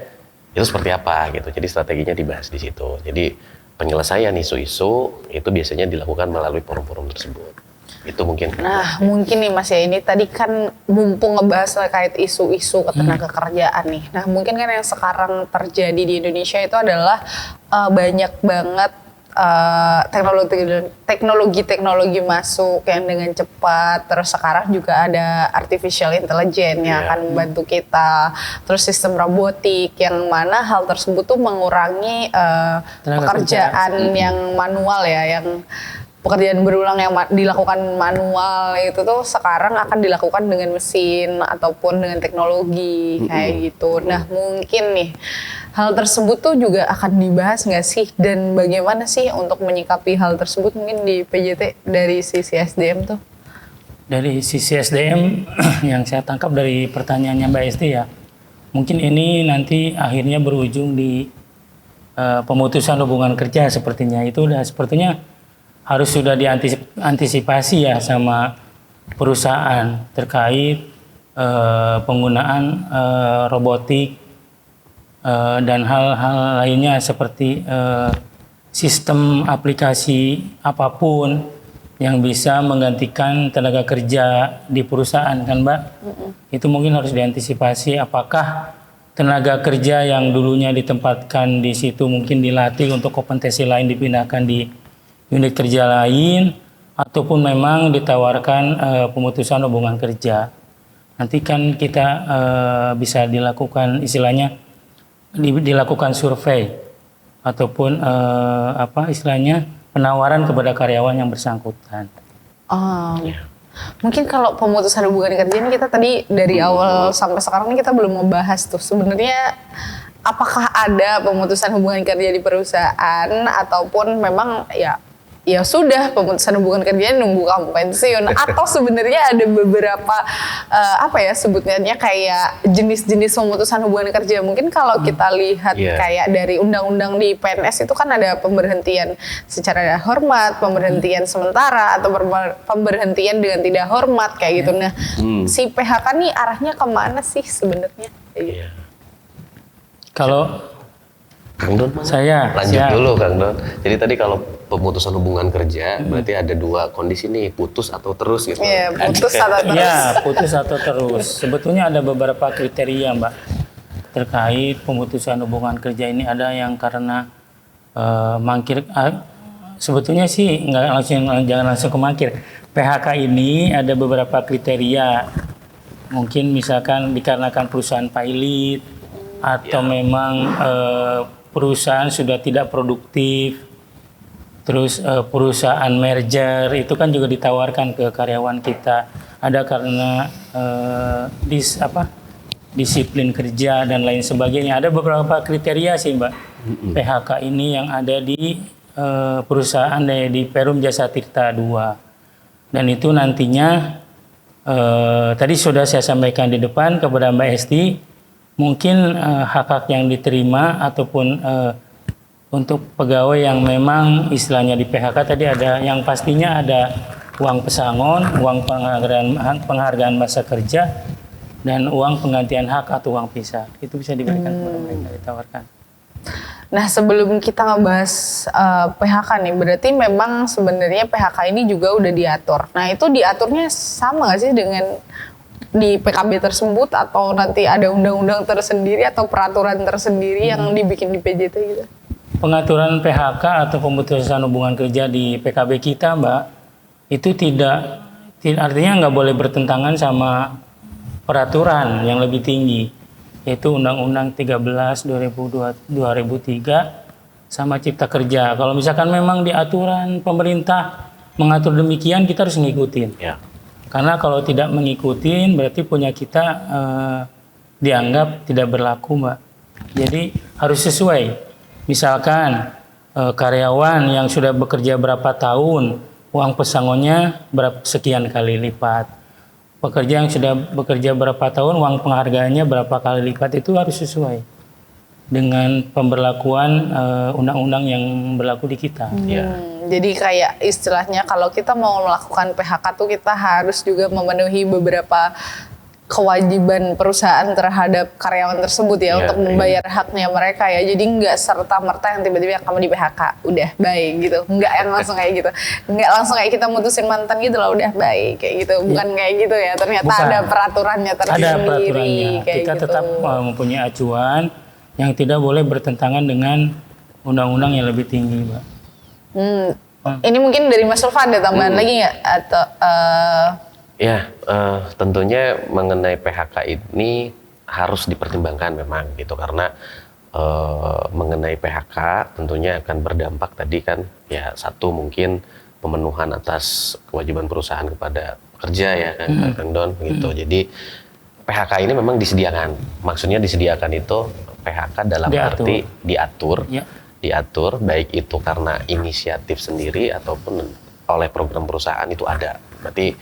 Speaker 3: itu seperti apa gitu, jadi strateginya dibahas di situ. Jadi penyelesaian isu-isu itu biasanya dilakukan melalui forum-forum tersebut. Itu mungkin.
Speaker 2: Nah, mungkin nih Mas ya, ini tadi kan mumpung ngebahas terkait isu-isu ketenagakerjaan nih. Nah, mungkin kan yang sekarang terjadi di Indonesia itu adalah banyak banget teknologi masuk yang dengan cepat. Terus sekarang juga ada artificial intelligence yang akan membantu kita. Terus sistem robotik yang mana hal tersebut tuh mengurangi pekerjaan yang manual ya, yang pekerjaan berulang yang dilakukan manual itu tuh sekarang akan dilakukan dengan mesin ataupun dengan teknologi kayak gitu. Nah, mungkin nih hal tersebut tuh juga akan dibahas nggak sih, dan bagaimana sih untuk menyikapi hal tersebut mungkin di PJT dari sisi SDM tuh?
Speaker 4: Dari sisi SDM yang saya tangkap dari pertanyaannya Mbak Esti ya, mungkin ini nanti akhirnya berujung di pemutusan hubungan kerja sepertinya. Itu udah sepertinya harus sudah diantisipasi ya sama perusahaan terkait penggunaan robotik dan hal-hal lainnya seperti sistem aplikasi apapun yang bisa menggantikan tenaga kerja di perusahaan kan Mbak. Itu mungkin harus diantisipasi, apakah tenaga kerja yang dulunya ditempatkan di situ mungkin dilatih untuk kompetensi lain dipindahkan di unit kerja lain, ataupun memang ditawarkan pemutusan hubungan kerja. Nanti kan kita bisa dilakukan istilahnya dilakukan survei ataupun penawaran kepada karyawan yang bersangkutan.
Speaker 2: Oh. Mungkin kalau pemutusan hubungan kerja ini kita tadi dari awal sampai sekarang ini kita belum membahas tuh sebenarnya apakah ada pemutusan hubungan kerja di perusahaan ataupun memang ya sudah pemutusan hubungan kerja nunggu kamu pensiun atau sebenarnya ada beberapa sebutnya kayak jenis-jenis pemutusan hubungan kerja. Mungkin kalau kita lihat kayak dari undang-undang di PNS itu kan ada pemberhentian secara hormat, pemberhentian sementara atau pemberhentian dengan tidak hormat kayak gitu. Nah, si PHK nih arahnya kemana sih sebenarnya?
Speaker 4: Kalau
Speaker 3: Kang Don,
Speaker 4: saya
Speaker 3: lanjut dulu Kang Don. Jadi tadi kalau pemutusan hubungan kerja berarti ada dua kondisi nih, putus atau terus gitu.
Speaker 2: Iya, putus atau terus.
Speaker 4: Iya, putus atau terus. Sebetulnya ada beberapa kriteria, Mbak, terkait pemutusan hubungan kerja ini. Ada yang karena mangkir. Sebetulnya sih jangan langsung ke mangkir. PHK ini ada beberapa kriteria. Mungkin misalkan dikarenakan perusahaan pilot atau memang perusahaan sudah tidak produktif, terus perusahaan merger itu kan juga ditawarkan ke karyawan kita. Ada karena disiplin kerja dan lain sebagainya. Ada beberapa kriteria sih Mbak PHK ini yang ada di perusahaan di Perum Jasa Tirta II. Dan itu nantinya tadi sudah saya sampaikan di depan kepada Mbak Esti. Mungkin hak-hak yang diterima ataupun untuk pegawai yang memang istilahnya di PHK tadi ada yang pastinya ada uang pesangon, uang penghargaan masa kerja, dan uang penggantian hak atau uang pisah. Itu bisa diberikan kepada mereka, ditawarkan.
Speaker 2: Nah, sebelum kita ngebahas PHK nih, berarti memang sebenarnya PHK ini juga udah diatur. Nah, itu diaturnya sama nggak sih dengan di PKB tersebut atau nanti ada undang-undang tersendiri atau peraturan tersendiri yang dibikin di PJT gitu?
Speaker 4: Pengaturan PHK atau pemutusan hubungan kerja di PKB kita, Mbak, itu tidak artinya nggak boleh bertentangan sama peraturan yang lebih tinggi, yaitu Undang-Undang 13/2003 sama Cipta Kerja. Kalau misalkan memang di aturan pemerintah mengatur demikian, kita harus ngikutin. Ya. Karena kalau tidak mengikuti berarti punya kita dianggap tidak berlaku, Mbak. Jadi harus sesuai. Misalkan karyawan yang sudah bekerja berapa tahun, uang pesangonnya sekian kali lipat. Pekerja yang sudah bekerja berapa tahun, uang penghargaannya berapa kali lipat, itu harus sesuai dengan pemberlakuan undang-undang yang berlaku di kita.
Speaker 2: Jadi kayak istilahnya kalau kita mau melakukan PHK tuh kita harus juga memenuhi beberapa kewajiban perusahaan terhadap karyawan tersebut ya untuk membayar haknya mereka ya. Jadi nggak serta-merta yang tiba-tiba kamu di PHK udah baik gitu. Nggak yang langsung kayak gitu. Nggak langsung kayak kita mutusin mantan gitu loh udah baik kayak gitu. Bukan kayak gitu ya. Ternyata ada peraturannya tersendiri.
Speaker 4: Ada peraturannya.
Speaker 2: Kayak
Speaker 4: kita
Speaker 2: gitu.
Speaker 4: tetap mempunyai acuan yang tidak boleh bertentangan dengan undang-undang yang lebih tinggi, Mbak.
Speaker 2: Ini mungkin dari Mas Sulfan ada tambahan lagi nggak atau?
Speaker 3: Tentunya mengenai PHK ini harus dipertimbangkan memang gitu karena mengenai PHK tentunya akan berdampak tadi kan ya satu mungkin pemenuhan atas kewajiban perusahaan kepada pekerja ya kan Kang Don gitu. Jadi PHK ini memang disediakan. Maksudnya disediakan itu PHK dalam arti diatur. Diatur baik itu karena inisiatif sendiri ataupun oleh program perusahaan itu ada. Berarti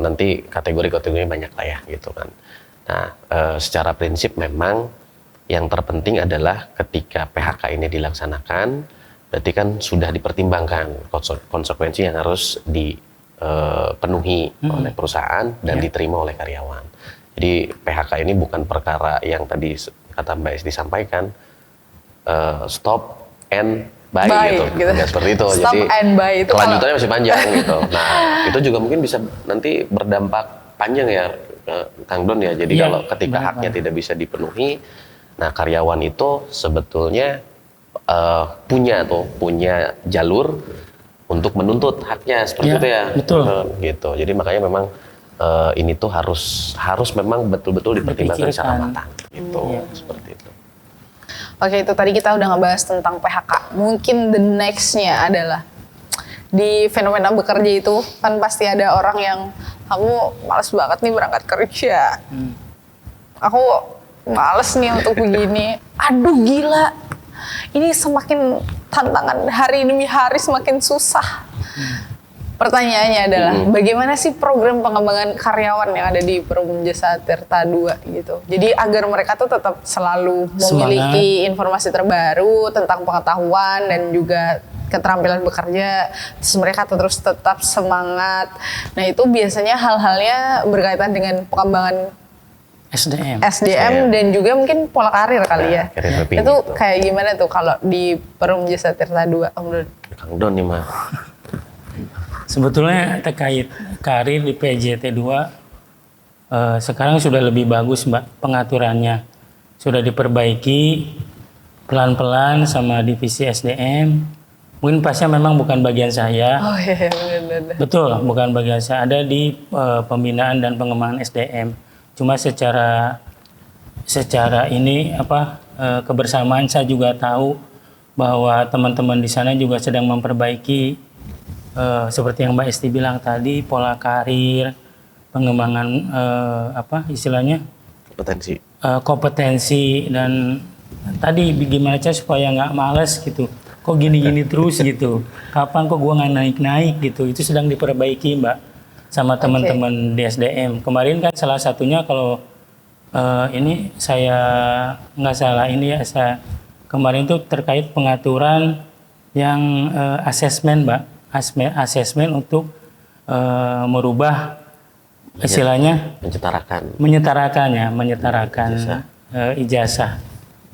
Speaker 3: nanti kategori-kategorinya banyak lah ya gitu kan. Nah, secara prinsip memang yang terpenting adalah ketika PHK ini dilaksanakan, berarti kan sudah dipertimbangkan konsekuensi yang harus dipenuhi oleh perusahaan dan diterima oleh karyawan. Jadi PHK ini bukan perkara yang tadi kata Mbak Esti disampaikan, stop and buy gitu. Nggak seperti itu.
Speaker 2: Stop
Speaker 3: jadi
Speaker 2: and buy itu
Speaker 3: kelanjutannya masih panjang gitu. Nah, itu juga mungkin bisa nanti berdampak panjang ya Kang Don ya. Jadi kalau ketika haknya tidak bisa dipenuhi, nah karyawan itu sebetulnya punya jalur untuk menuntut haknya seperti itu ya.
Speaker 4: Betul.
Speaker 3: Gitu. Jadi makanya memang ini tuh harus memang betul-betul dipertimbangkan secara matang gitu. Seperti itu.
Speaker 2: Oke, itu tadi kita udah ngebahas tentang PHK. Mungkin the next-nya adalah di fenomena bekerja itu kan pasti ada orang yang aku males banget nih berangkat kerja. Aku males nih untuk begini. Aduh gila. Ini semakin tantangan hari demi hari semakin susah. Pertanyaannya adalah bagaimana sih program pengembangan karyawan yang ada di Perum Jasa Tirta II gitu. Jadi agar mereka tuh tetap selalu memiliki informasi terbaru tentang pengetahuan dan juga keterampilan bekerja. Terus mereka terus tetap semangat. Nah itu biasanya hal-halnya berkaitan dengan pengembangan SDM dan juga mungkin pola karir kali ya. Itu kayak gimana tuh kalau di Perum Jasa Tirta II, Om Don?
Speaker 3: Kang Don nih mah.
Speaker 4: Sebetulnya terkait karir di PJT 2 sekarang sudah lebih bagus Mbak pengaturannya. Sudah diperbaiki pelan-pelan sama divisi SDM. Mungkin pasnya memang bukan bagian saya.
Speaker 2: Oh iya benar.
Speaker 4: Betul, bukan bagian saya. Ada di pembinaan dan pengembangan SDM. Cuma secara ini kebersamaan saya juga tahu bahwa teman-teman di sana juga sedang memperbaiki seperti yang Mbak Esti bilang tadi, pola karir, pengembangan kompetensi dan tadi gimana cara supaya nggak males gitu. Kok gini-gini terus gitu. Kapan kok gua nggak naik-naik gitu. Itu sedang diperbaiki Mbak sama teman-teman di SDM. Kemarin kan salah satunya kalau ini saya nggak salah ini ya, kemarin itu terkait pengaturan yang asesmen Mbak. Asesmen untuk merubah istilahnya menyetarakan ijazah.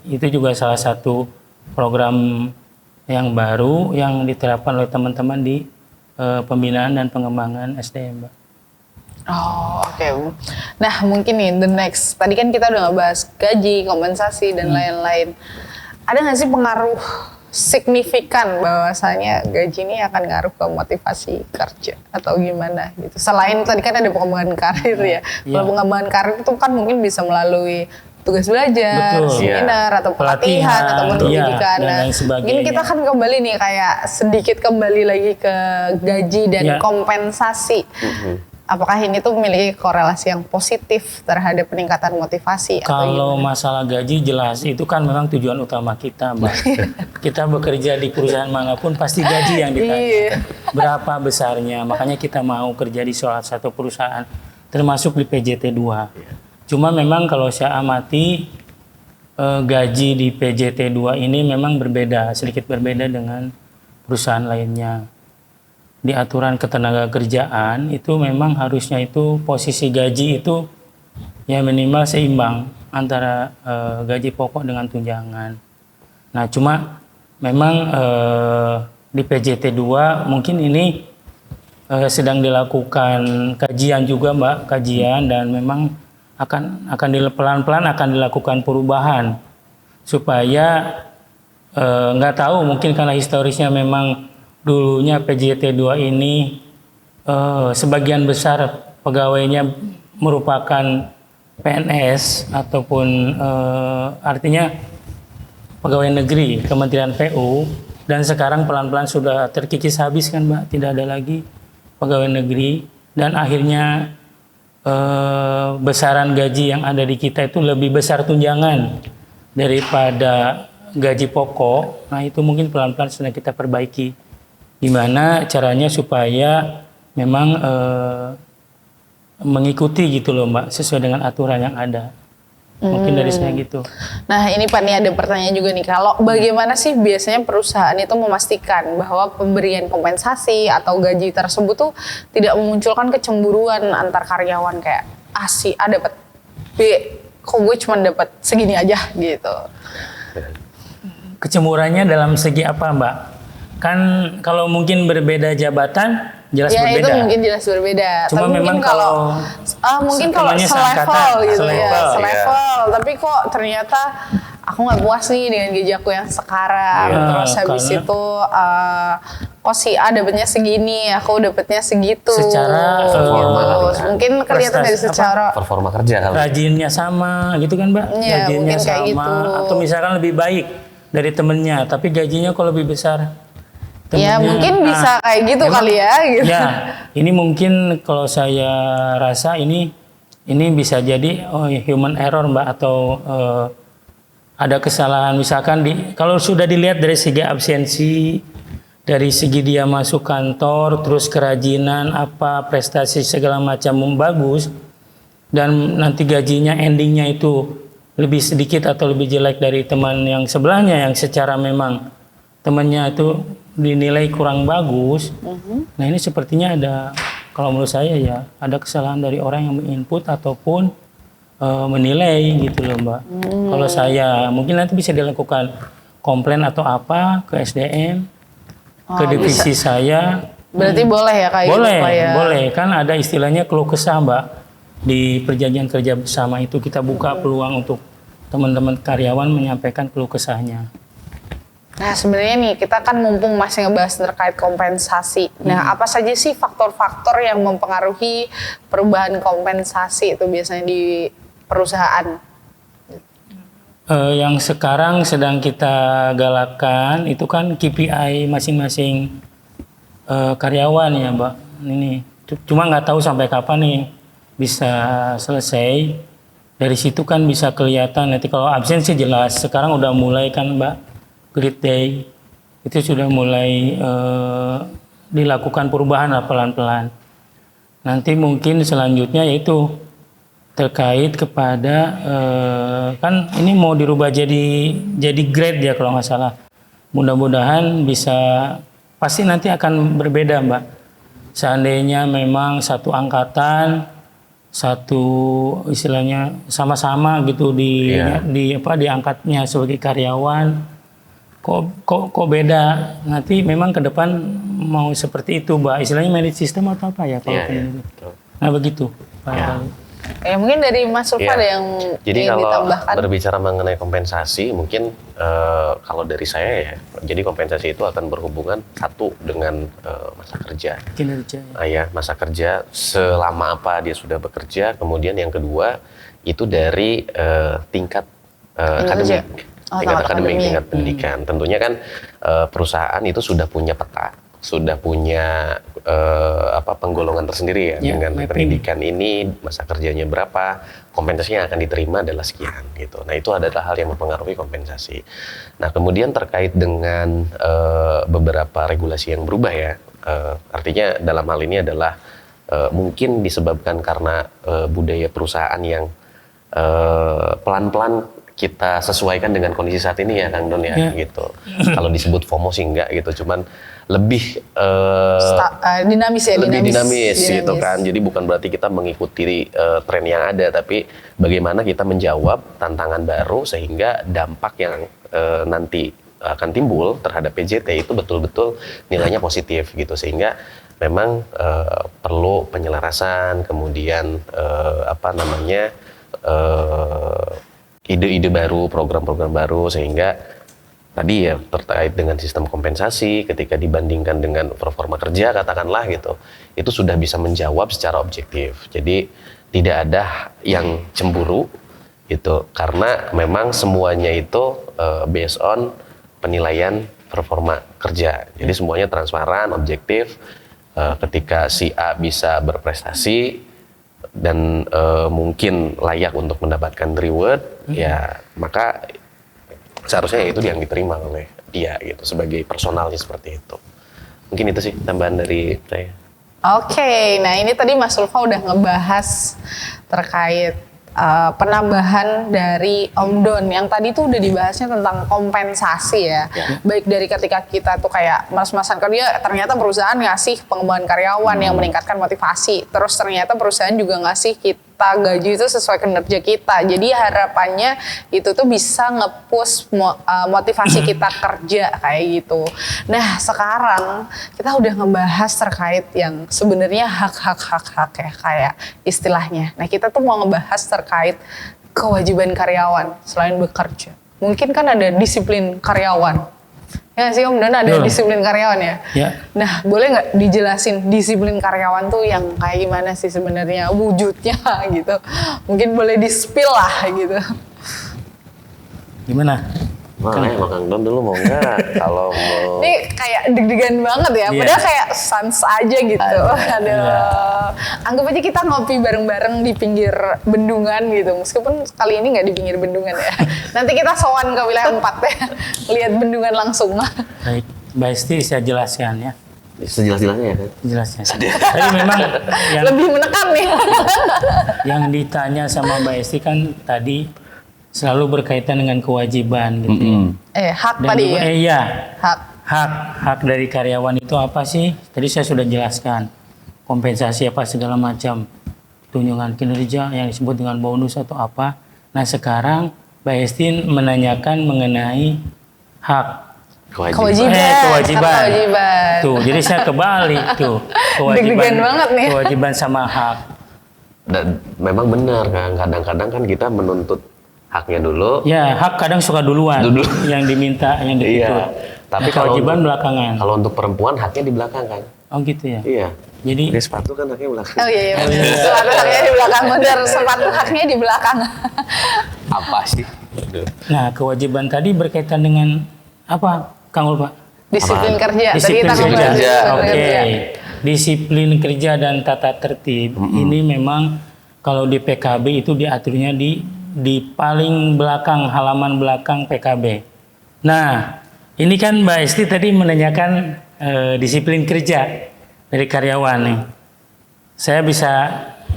Speaker 4: Itu juga salah satu program yang baru yang diterapkan oleh teman-teman di pembinaan dan pengembangan SDM, Mbak.
Speaker 2: Oh, oke. Nah, mungkin nih the next. Tadi kan kita udah ngebahas gaji, kompensasi dan lain-lain. Ada nggak sih pengaruh signifikan bahwasanya gaji ini akan ngaruh ke motivasi kerja atau gimana gitu? Selain tadi kan ada pengembangan karir ya. Kalau pengembangan karir itu kan mungkin bisa melalui tugas belajar, seminar atau pelatihan ataupun pendidikan. Nah, mungkin kita akan kembali nih kayak sedikit kembali lagi ke gaji dan kompensasi. Apakah ini tuh memiliki korelasi yang positif terhadap peningkatan motivasi?
Speaker 4: Kalau masalah gaji jelas itu kan memang tujuan utama kita, Mbak. Kita bekerja di perusahaan manapun pasti gaji yang ditanya. Berapa besarnya? Makanya kita mau kerja di salah satu perusahaan, termasuk di PJT 2. Cuma memang kalau saya amati gaji di PJT 2 ini memang berbeda, sedikit berbeda dengan perusahaan lainnya. Di aturan ketenaga kerjaan itu memang harusnya itu posisi gaji itu ya minimal seimbang antara gaji pokok dengan tunjangan. Nah cuma memang di PJT 2 mungkin ini sedang dilakukan kajian juga Mbak, kajian dan memang akan pelan-pelan akan dilakukan perubahan supaya nggak tahu mungkin karena historisnya memang dulunya PJT 2 ini sebagian besar pegawainya merupakan PNS ataupun artinya pegawai negeri Kementerian PU dan sekarang pelan-pelan sudah terkikis habis kan Mbak, tidak ada lagi pegawai negeri dan akhirnya besaran gaji yang ada di kita itu lebih besar tunjangan daripada gaji pokok. Nah itu mungkin pelan-pelan sedang kita perbaiki. Gimana caranya supaya memang mengikuti gitu loh Mbak, sesuai dengan aturan yang ada. Mungkin dari saya gitu.
Speaker 2: Nah ini Pak, nih ada pertanyaan juga nih. Kalau bagaimana sih biasanya perusahaan itu memastikan bahwa pemberian kompensasi atau gaji tersebut tuh tidak memunculkan kecemburuan antar karyawan kayak si A dapat B, kok gue cuma dapat segini aja gitu.
Speaker 4: Kecemburuannya dalam segi apa Mbak? Kan kalau mungkin berbeda jabatan jelas
Speaker 2: ya,
Speaker 4: berbeda.
Speaker 2: Ya itu mungkin jelas berbeda.
Speaker 4: Cuma
Speaker 2: tapi
Speaker 4: memang
Speaker 2: mungkin kalau selevel gitu ya, selevel. Tapi kok ternyata aku nggak puas nih dengan gaji aku yang sekarang.
Speaker 4: Iya,
Speaker 2: Terus habis
Speaker 4: karena-
Speaker 2: itu kok si A dapatnya segini, aku dapatnya segitu.
Speaker 4: Secara,
Speaker 2: Terus mungkin kelihatan dari
Speaker 4: prestasi,
Speaker 2: secara
Speaker 3: Performa kerja kali.
Speaker 4: rajinnya sama gitu kan Mbak,
Speaker 2: Iya,
Speaker 4: gajinya
Speaker 2: mungkin kayak
Speaker 4: sama
Speaker 2: gitu.
Speaker 4: atau misalkan lebih baik dari temennya tapi gajinya kok lebih besar
Speaker 2: ya
Speaker 4: temennya.
Speaker 2: mungkin
Speaker 4: Nah,
Speaker 2: bisa kayak gitu
Speaker 4: emang-
Speaker 2: kali ya. Gitu.
Speaker 4: Ya, ini mungkin kalau saya rasa ini bisa jadi human error Mbak atau ada kesalahan misalkan kalau sudah dilihat dari segi absensi, dari segi dia masuk kantor, terus kerajinan apa prestasi segala macam bagus dan nanti gajinya endingnya itu lebih sedikit atau lebih jelek dari teman yang sebelahnya yang secara memang temannya itu dinilai kurang bagus. Nah ini sepertinya ada, kalau menurut saya ya ada kesalahan dari orang yang menginput ataupun menilai gitu loh Mbak. Kalau saya mungkin nanti bisa dilakukan komplain atau apa ke SDM, ke divisi saya.
Speaker 2: Berarti boleh ya kayak
Speaker 4: Boleh,
Speaker 2: gitu Pak ya?
Speaker 4: boleh. Kan ada istilahnya keluh kesah Mbak. Di perjanjian kerja bersama itu kita buka peluang untuk teman-teman karyawan menyampaikan keluh kesahnya.
Speaker 2: Nah sebenarnya nih kita kan mumpung masih ngebahas terkait kompensasi. Nah apa saja sih faktor-faktor yang mempengaruhi perubahan kompensasi itu biasanya di perusahaan?
Speaker 4: Yang sekarang sedang kita galakkan itu kan KPI masing-masing karyawan ya Mbak. Ini cuma nggak tahu sampai kapan nih bisa selesai. Dari situ kan bisa kelihatan nanti kalau absen sih jelas. Sekarang udah mulai kan Mbak, Great Day itu sudah mulai dilakukan perubahan lah pelan-pelan. Nanti mungkin selanjutnya yaitu terkait kepada kan ini mau dirubah jadi grade ya kalau nggak salah. Mudah-mudahan bisa, pasti nanti akan berbeda Mbak. Seandainya memang satu angkatan, satu istilahnya sama-sama gitu diangkatnya sebagai karyawan, kok beda. Nanti memang ke depan mau seperti itu Mbak. Istilahnya merit system atau apa ya kalau
Speaker 3: Iya,
Speaker 4: gitu. Nah begitu Pak.
Speaker 3: Ya.
Speaker 2: Ya mungkin dari Mas Sulfa
Speaker 3: Iya.
Speaker 2: ada yang
Speaker 3: Jadi
Speaker 2: ingin
Speaker 3: kalau
Speaker 2: ditambahkan.
Speaker 3: berbicara mengenai kompensasi, mungkin kalau dari saya ya, jadi kompensasi itu akan berhubungan satu dengan masa kerja.
Speaker 4: Kinerja.
Speaker 3: Ya, masa kerja selama apa dia sudah bekerja. Kemudian yang kedua itu dari tingkat akademik, tingkat akademik, tingkat pendidikan. Tentunya kan perusahaan itu sudah punya peta, sudah punya penggolongan tersendiri ya, dengan
Speaker 4: mapping.
Speaker 3: pendidikan ini masa kerjanya berapa, kompensasinya akan diterima adalah sekian gitu. Nah itu adalah hal yang mempengaruhi kompensasi. Nah kemudian terkait dengan beberapa regulasi yang berubah ya, artinya dalam hal ini adalah mungkin disebabkan karena budaya perusahaan yang pelan-pelan kita sesuaikan dengan kondisi saat ini ya Kang Don ya, gitu. Kalau disebut FOMO sih enggak gitu, cuman lebih
Speaker 2: dinamis ya,
Speaker 3: lebih dinamis gitu kan. Jadi bukan berarti kita mengikuti tren yang ada, tapi bagaimana kita menjawab tantangan baru sehingga dampak yang nanti akan timbul terhadap PJT itu betul-betul nilainya positif gitu, sehingga memang perlu penyelarasan, kemudian ide-ide baru, program-program baru, sehingga tadi ya terkait dengan sistem kompensasi ketika dibandingkan dengan performa kerja katakanlah gitu, itu sudah bisa menjawab secara objektif. Jadi tidak ada yang cemburu gitu, karena memang semuanya itu based on penilaian performa kerja. Jadi semuanya transparan, objektif. Ketika si A bisa berprestasi dan mungkin layak untuk mendapatkan reward, ya maka seharusnya itu yang diterima oleh dia gitu sebagai personalnya seperti itu. Mungkin itu sih tambahan dari saya.
Speaker 2: Oke, nah ini tadi Mas Sulfa udah ngebahas terkait penambahan dari Om Don yang tadi tuh udah dibahasnya tentang kompensasi ya. Baik dari ketika kita tuh kayak mas-masan kerja, ternyata perusahaan ngasih pengembangan karyawan yang meningkatkan motivasi. Terus ternyata perusahaan juga ngasih kita gaji itu sesuai kinerja kita. Jadi harapannya itu tuh bisa nge-push motivasi kita kerja kayak gitu. Nah sekarang kita udah ngebahas terkait yang sebenarnya hak ya kayak istilahnya. Nah kita tuh mau ngebahas terkait kewajiban karyawan selain bekerja. mungkin kan ada disiplin karyawan. Ya nggak sih Om Don, ada
Speaker 4: Betul.
Speaker 2: disiplin karyawan ya.
Speaker 4: Ya.
Speaker 2: Nah, boleh nggak dijelasin disiplin karyawan tuh yang kayak gimana sih sebenarnya wujudnya gitu? Mungkin boleh di-spill lah gitu.
Speaker 4: Gimana?
Speaker 3: Makanya Bang Kang Don dulu mau nggak? Kalau mau
Speaker 2: Ini kayak deg-degan banget ya,
Speaker 4: Iya.
Speaker 2: padahal kayak sans aja gitu. Aduh, anggap aja kita ngopi bareng-bareng di pinggir bendungan gitu. Meskipun kali ini nggak di pinggir bendungan ya. Nanti kita sowan ke wilayah 4 ya, lihat bendungan langsung.
Speaker 4: Baik, Mbak Esti saya jelaskan ya.
Speaker 3: sejelas-jelasnya ya kan?
Speaker 4: Jelasnya. Tapi memang yang
Speaker 2: Lebih menekan nih.
Speaker 4: yang ditanya sama Mbak Esti kan tadi selalu berkaitan dengan kewajiban gitu. ya.
Speaker 2: Hak
Speaker 4: Dan
Speaker 2: tadi
Speaker 4: juga,
Speaker 2: ya.
Speaker 4: iya,
Speaker 2: Hak.
Speaker 4: hak dari karyawan itu apa sih? Tadi saya sudah jelaskan. Kompensasi apa segala macam. Tunjangan kinerja yang disebut dengan bonus atau apa. Nah sekarang Mbak Esti menanyakan mengenai hak.
Speaker 2: Kewajiban.
Speaker 4: Kewajiban.
Speaker 2: Hak kewajiban.
Speaker 4: Tuh, jadi saya kebalik tuh.
Speaker 2: Deg-degan banget nih.
Speaker 4: Kewajiban sama hak.
Speaker 3: Dan memang benar kan, kadang-kadang kan kita menuntut haknya dulu.
Speaker 4: Ya, hak kadang suka duluan.
Speaker 3: Dulu.
Speaker 4: Yang diminta, yang dituntut.
Speaker 3: Iya. Tapi
Speaker 4: Nah,
Speaker 3: kalau
Speaker 4: kewajiban
Speaker 3: untuk-
Speaker 4: belakangan.
Speaker 3: Kalau untuk perempuan haknya di belakang kan?
Speaker 4: Oh gitu ya.
Speaker 3: Iya.
Speaker 4: Jadi
Speaker 3: Ini sepatu kan haknya belakang.
Speaker 2: Oh iya, iya. Sepatu haknya di belakang, bener. Sepatu haknya di belakang.
Speaker 3: Apa sih?
Speaker 4: nah, kewajiban tadi berkaitan dengan apa, Kang Ulfa?
Speaker 2: Disiplin kerja. Tadi
Speaker 4: Disiplin
Speaker 2: kita ngomong
Speaker 4: kerja.
Speaker 2: disiplin
Speaker 4: Oke.
Speaker 2: kerja.
Speaker 4: Disiplin kerja dan tata tertib ini memang kalau di PKB itu diaturnya di paling belakang, halaman belakang PKB. Nah, ini kan Mbak Esti tadi menanyakan disiplin kerja dari karyawan nih. Saya bisa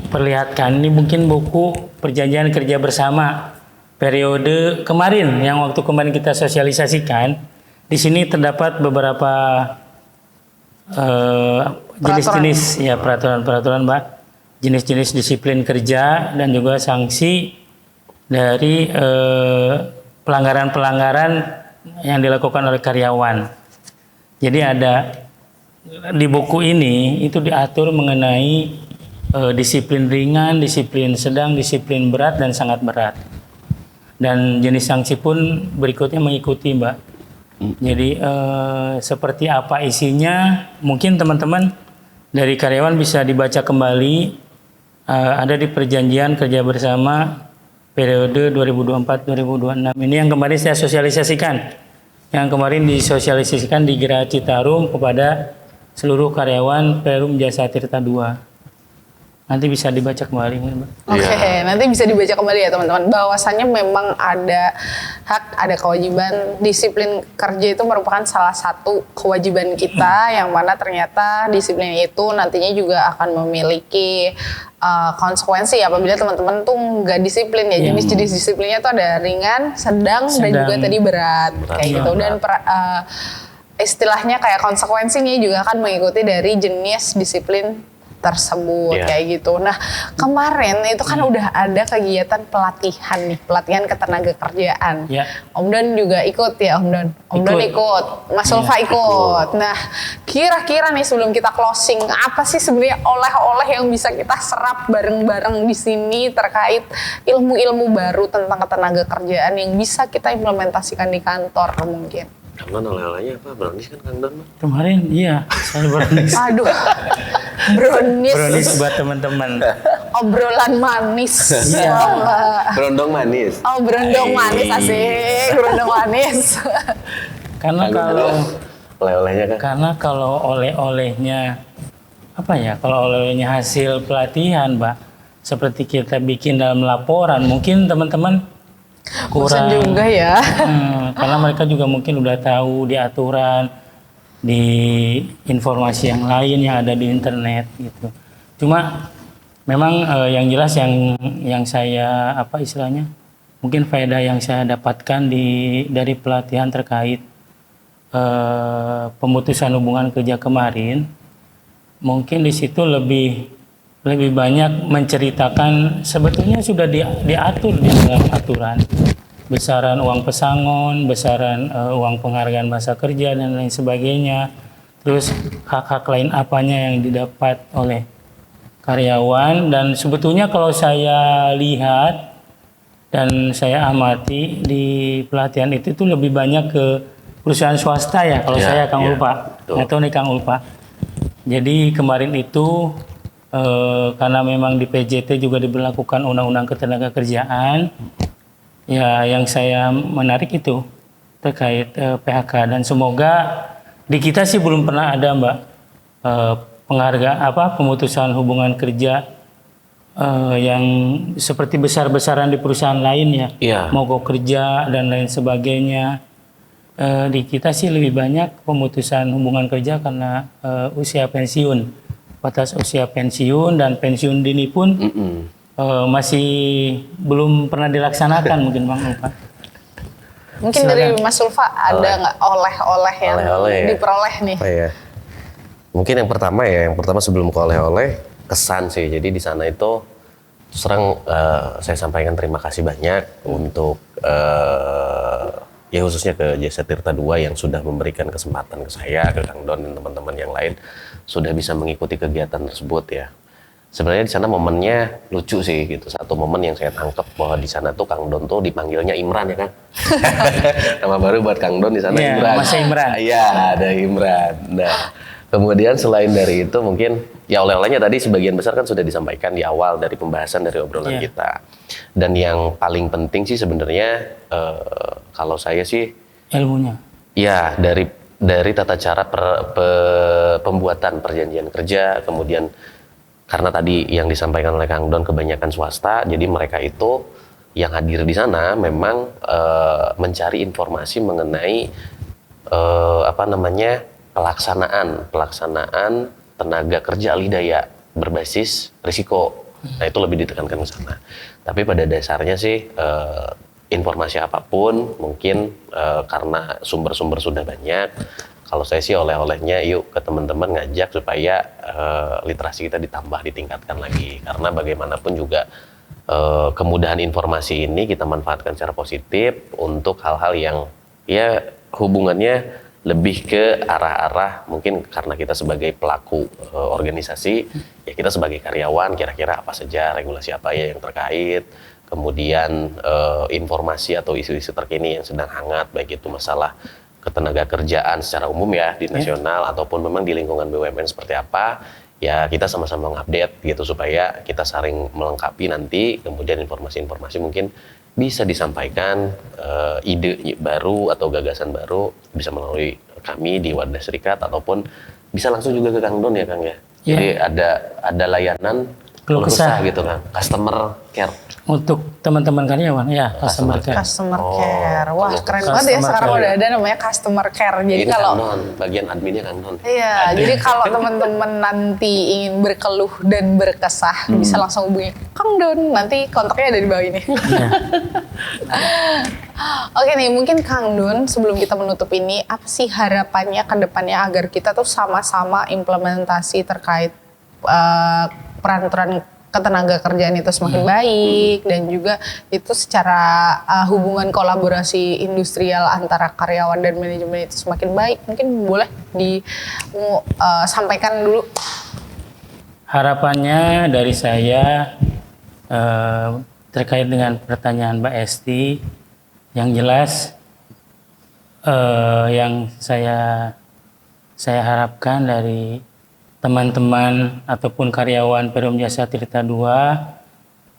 Speaker 4: perlihatkan ini mungkin buku perjanjian kerja bersama periode kemarin yang waktu kemarin kita sosialisasikan. Di sini terdapat beberapa jenis-jenis ya peraturan-peraturan Mbak, jenis-jenis disiplin kerja dan juga sanksi dari pelanggaran-pelanggaran yang dilakukan oleh karyawan. Jadi ada di buku ini itu diatur mengenai disiplin ringan, disiplin sedang, disiplin berat dan sangat berat. Dan jenis sanksi pun berikutnya mengikuti Mbak. Jadi seperti apa isinya mungkin teman-teman dari karyawan bisa dibaca kembali, ada di perjanjian kerja bersama periode 2024-2026 ini yang kemarin saya sosialisasikan, yang kemarin disosialisasikan di Geraha Citarum kepada seluruh karyawan Perum Jasa Tirta II. Nanti bisa dibaca kembali Mbak.
Speaker 2: Oke, nanti bisa dibaca kembali ya teman-teman. Bahwasannya memang ada hak, ada kewajiban. Disiplin kerja itu merupakan salah satu kewajiban kita yang mana ternyata disiplin itu nantinya juga akan memiliki konsekuensi apabila teman-teman tuh nggak disiplin ya. Jenis-jenis disiplinnya tuh ada ringan, sedang, dan juga tadi berat kayak gitu. Dan istilahnya kayak konsekuensinya juga akan mengikuti dari jenis disiplin tersebut kayak gitu. Nah kemarin itu kan udah ada kegiatan pelatihan nih, pelatihan ketenaga kerjaan. Om Don juga ikut ya Om Don. Om Don ikut, Mas Ulfa ikut. Nah kira-kira nih sebelum kita closing, apa sih sebenarnya oleh-oleh yang bisa kita serap bareng-bareng di sini terkait ilmu-ilmu baru tentang ketenaga kerjaan yang bisa kita implementasikan di kantor mungkin?
Speaker 3: Kang Don oleh-olehnya apa? Brownies kan Kang Don?
Speaker 4: Kemarin iya, saya brownies.
Speaker 2: Aduh, brownies.
Speaker 4: Brownies buat teman-teman.
Speaker 2: Obrolan manis.
Speaker 4: Iya.
Speaker 3: Berondong manis.
Speaker 2: Oh, berondong manis asik, berondong manis.
Speaker 4: Karena
Speaker 3: Kang Don
Speaker 4: kalau
Speaker 3: oleh-olehnya kan?
Speaker 4: karena kalau oleh-olehnya apa ya? Kalau oleh-olehnya hasil pelatihan, Mbak, seperti kita bikin dalam laporan, mungkin teman-teman
Speaker 2: Bosan juga ya.
Speaker 4: karena mereka juga mungkin udah tahu di aturan, di informasi yang lain yang ada di internet gitu. Cuma memang yang jelas yang saya apa istilahnya, mungkin faedah yang saya dapatkan dari pelatihan terkait pemutusan hubungan kerja kemarin, mungkin di situ lebih banyak menceritakan sebetulnya sudah diatur di dalam aturan, besaran uang pesangon, besaran uang penghargaan masa kerja dan lain sebagainya, terus hak-hak lain apanya yang didapat oleh karyawan. Dan sebetulnya kalau saya lihat Dan saya amati di pelatihan itu tuh lebih banyak ke perusahaan swasta ya, kalau
Speaker 3: Ya,
Speaker 4: saya Kang
Speaker 3: ya,
Speaker 4: Ulfa.
Speaker 3: betul.
Speaker 4: Nggak tahu nih Kang Ulfa. Jadi kemarin itu karena memang di PJT juga diberlakukan Undang-Undang Ketenagakerjaan, ya yang saya menarik itu terkait PHK, dan semoga di kita sih belum pernah ada Mbak penghargaan pemutusan hubungan kerja yang seperti besar-besaran di perusahaan lain ya,
Speaker 3: Iya.
Speaker 4: mogok kerja dan lain sebagainya. Di kita sih lebih banyak pemutusan hubungan kerja karena usia pensiun, batas usia pensiun dan pensiun dini pun masih belum pernah dilaksanakan mungkin Bang Ulfa.
Speaker 2: Mungkin dari Mas Ulfa ada nggak oleh-oleh yang
Speaker 3: Oleh-oleh ya.
Speaker 2: diperoleh nih?
Speaker 3: Apa ya? Mungkin yang pertama sebelum ke oleh-oleh, kesan sih. Jadi di sana itu serang saya sampaikan terima kasih banyak untuk ya khususnya ke Jasa Tirta II yang sudah memberikan kesempatan ke saya, ke Kang Don dan teman-teman yang lain sudah bisa mengikuti kegiatan tersebut ya. Sebenarnya di sana momennya lucu sih gitu. Satu momen yang saya tangkap bahwa di sana tuh Kang Don tuh dipanggilnya Imran ya kan. Nama baru buat Kang Don di sana
Speaker 4: Iya,
Speaker 3: Imran.
Speaker 4: Mas Imran.
Speaker 3: Iya, ada Imran. Nah, kemudian selain dari itu mungkin ya oleh-olehnya tadi sebagian besar kan sudah disampaikan di awal dari pembahasan dari obrolan
Speaker 4: Iya.
Speaker 3: kita. Dan yang paling penting sih sebenarnya kalau saya sih
Speaker 4: Ilmunya.
Speaker 3: ya dari tata cara pembuatan perjanjian kerja, kemudian karena tadi yang disampaikan oleh Kang Don kebanyakan swasta, jadi mereka itu yang hadir di sana memang mencari informasi mengenai pelaksanaan tenaga kerja alih daya berbasis risiko. Nah itu lebih ditekankan ke sana. Tapi pada dasarnya sih informasi apapun mungkin karena sumber-sumber sudah banyak. Kalau saya sih oleh-olehnya yuk ke teman-teman ngajak supaya literasi kita ditingkatkan lagi. Karena bagaimanapun juga kemudahan informasi ini kita manfaatkan secara positif untuk hal-hal yang ya hubungannya lebih ke arah-arah mungkin karena kita sebagai pelaku organisasi, ya kita sebagai karyawan kira-kira apa saja regulasi apa ya yang terkait, kemudian informasi atau isu-isu terkini yang sedang hangat baik itu masalah ketenaga kerjaan secara umum ya di nasional ataupun memang di lingkungan BUMN seperti apa, ya kita sama-sama mengupdate gitu supaya kita saling melengkapi nanti, kemudian informasi-informasi mungkin bisa disampaikan ide baru atau gagasan baru bisa melalui kami di Wadah Serikat ataupun bisa langsung juga ke Kang Don ya Kang ya.
Speaker 4: Ya.
Speaker 3: Jadi ada layanan
Speaker 4: Keluh kesah
Speaker 3: gitu kan, customer care.
Speaker 4: Untuk teman-teman karyawan ya, customer care.
Speaker 2: Customer
Speaker 3: Oh,
Speaker 2: care. Wah,
Speaker 3: betul.
Speaker 2: keren banget ya
Speaker 4: Customer
Speaker 2: sekarang
Speaker 4: care.
Speaker 2: udah ada namanya customer care. Jadi
Speaker 3: Ini
Speaker 2: kalau
Speaker 3: Kang Don, bagian adminnya Kang Don.
Speaker 2: iya, jadi kalau teman-teman nanti ingin berkeluh dan berkesah bisa langsung hubungi Kang Don. Nanti kontaknya ada di bawah ini.
Speaker 4: Iya.
Speaker 2: Oke nih, mungkin Kang Don sebelum kita menutup ini, apa sih harapannya ke depannya agar kita tuh sama-sama implementasi terkait peraturan ketenaga kerjaan itu semakin baik dan juga itu secara hubungan kolaborasi industrial antara karyawan dan manajemen itu semakin baik. Mungkin boleh disampaikan dulu.
Speaker 4: Harapannya dari saya terkait dengan pertanyaan Mbak Esti, yang jelas yang saya harapkan dari teman-teman ataupun karyawan Perum Jasa Tirta II,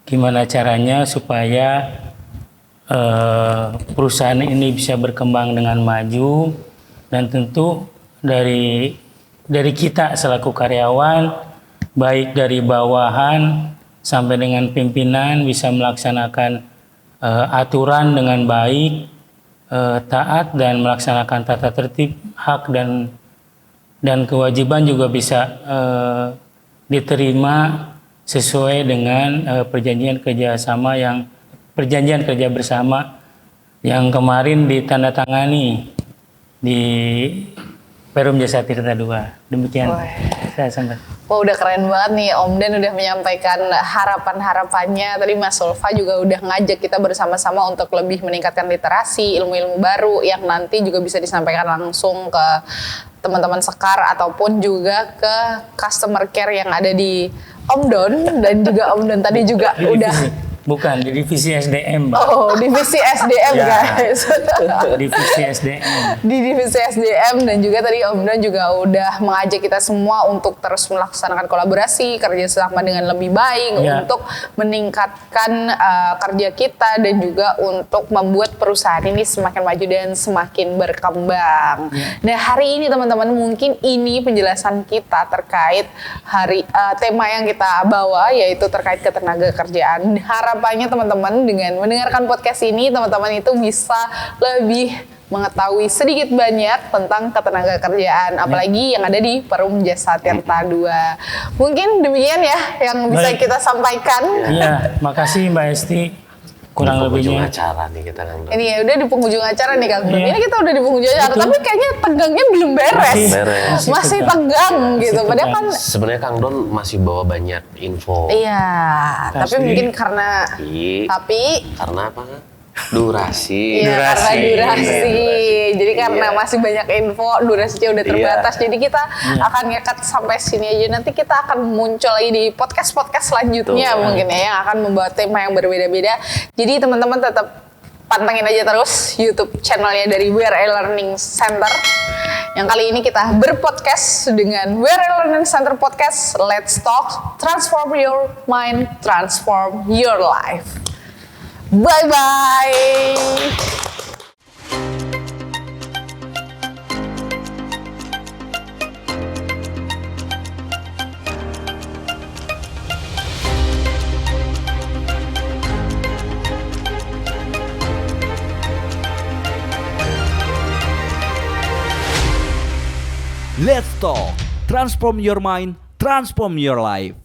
Speaker 4: gimana caranya supaya perusahaan ini bisa berkembang dengan maju, dan tentu dari kita selaku karyawan, baik dari bawahan sampai dengan pimpinan bisa melaksanakan aturan dengan baik, taat dan melaksanakan tata tertib, hak dan kewajiban juga bisa diterima sesuai dengan perjanjian kerja bersama yang kemarin ditandatangani di Perum Jasa Tirta II. Demikian saya sampaikan.
Speaker 2: Wah, udah keren banget nih Om Dan udah menyampaikan harapan-harapannya. Tadi Mas Ulfa juga udah ngajak kita bersama-sama untuk lebih meningkatkan literasi, ilmu-ilmu baru yang nanti juga bisa disampaikan langsung ke teman-teman sekar ataupun juga ke customer care yang ada di Om Don, dan juga Om Don tadi juga udah
Speaker 4: Bukan di divisi SDM, Mbak.
Speaker 2: Oh, divisi SDM
Speaker 4: Ya.
Speaker 2: guys.
Speaker 4: Divisi SDM.
Speaker 2: Di divisi SDM, dan juga tadi Om Don juga udah mengajak kita semua untuk terus melaksanakan kolaborasi, kerjasama dengan lebih baik
Speaker 4: Ya.
Speaker 2: untuk meningkatkan kerja kita dan juga untuk membuat perusahaan ini semakin maju dan semakin berkembang. Nah, hari ini teman-teman, mungkin ini penjelasan kita terkait tema yang kita bawa, yaitu terkait ketenaga kerjaan. Harapannya teman-teman dengan mendengarkan podcast ini, teman-teman itu bisa lebih mengetahui sedikit banyak tentang ketenaga kerjaan, apalagi yang ada di Perum Jasa Tirta II. Mungkin demikian ya yang bisa
Speaker 4: Baik.
Speaker 2: kita sampaikan.
Speaker 4: Iya, makasih Mbak Esti. Kurang
Speaker 3: Di penghujung
Speaker 4: lebihnya.
Speaker 3: acara nih kita Kang Don.
Speaker 2: Ini ya udah di penghujung acara nih Kang Don.
Speaker 4: Iya.
Speaker 2: Ini kita udah di penghujung acara,
Speaker 4: Betul.
Speaker 2: tapi kayaknya tegangnya belum beres.
Speaker 3: Beres.
Speaker 2: Masih tegang gitu. Padahal kan
Speaker 3: Sebenarnya Kang Don masih bawa banyak info.
Speaker 2: iya, tapi
Speaker 4: Pasti.
Speaker 2: mungkin karena
Speaker 3: Karena apa? Durasi.
Speaker 2: iya, karena durasi.
Speaker 3: Durasi.
Speaker 2: Jadi karena
Speaker 3: Iya.
Speaker 2: masih banyak info, durasinya udah terbatas. Jadi kita akan ngekat sampai sini aja. Nanti kita akan muncul lagi di podcast-podcast selanjutnya
Speaker 3: Betul.
Speaker 2: mungkin ya, yang akan membawa tema yang berbeda-beda. Jadi teman-teman tetap pantengin aja terus YouTube channelnya dari WRL Learning Center. Yang kali ini kita berpodcast dengan WRL Learning Center Podcast. Let's talk, transform your mind, transform your life. Bye-bye.
Speaker 1: Let's talk. Transform your mind, transform your life.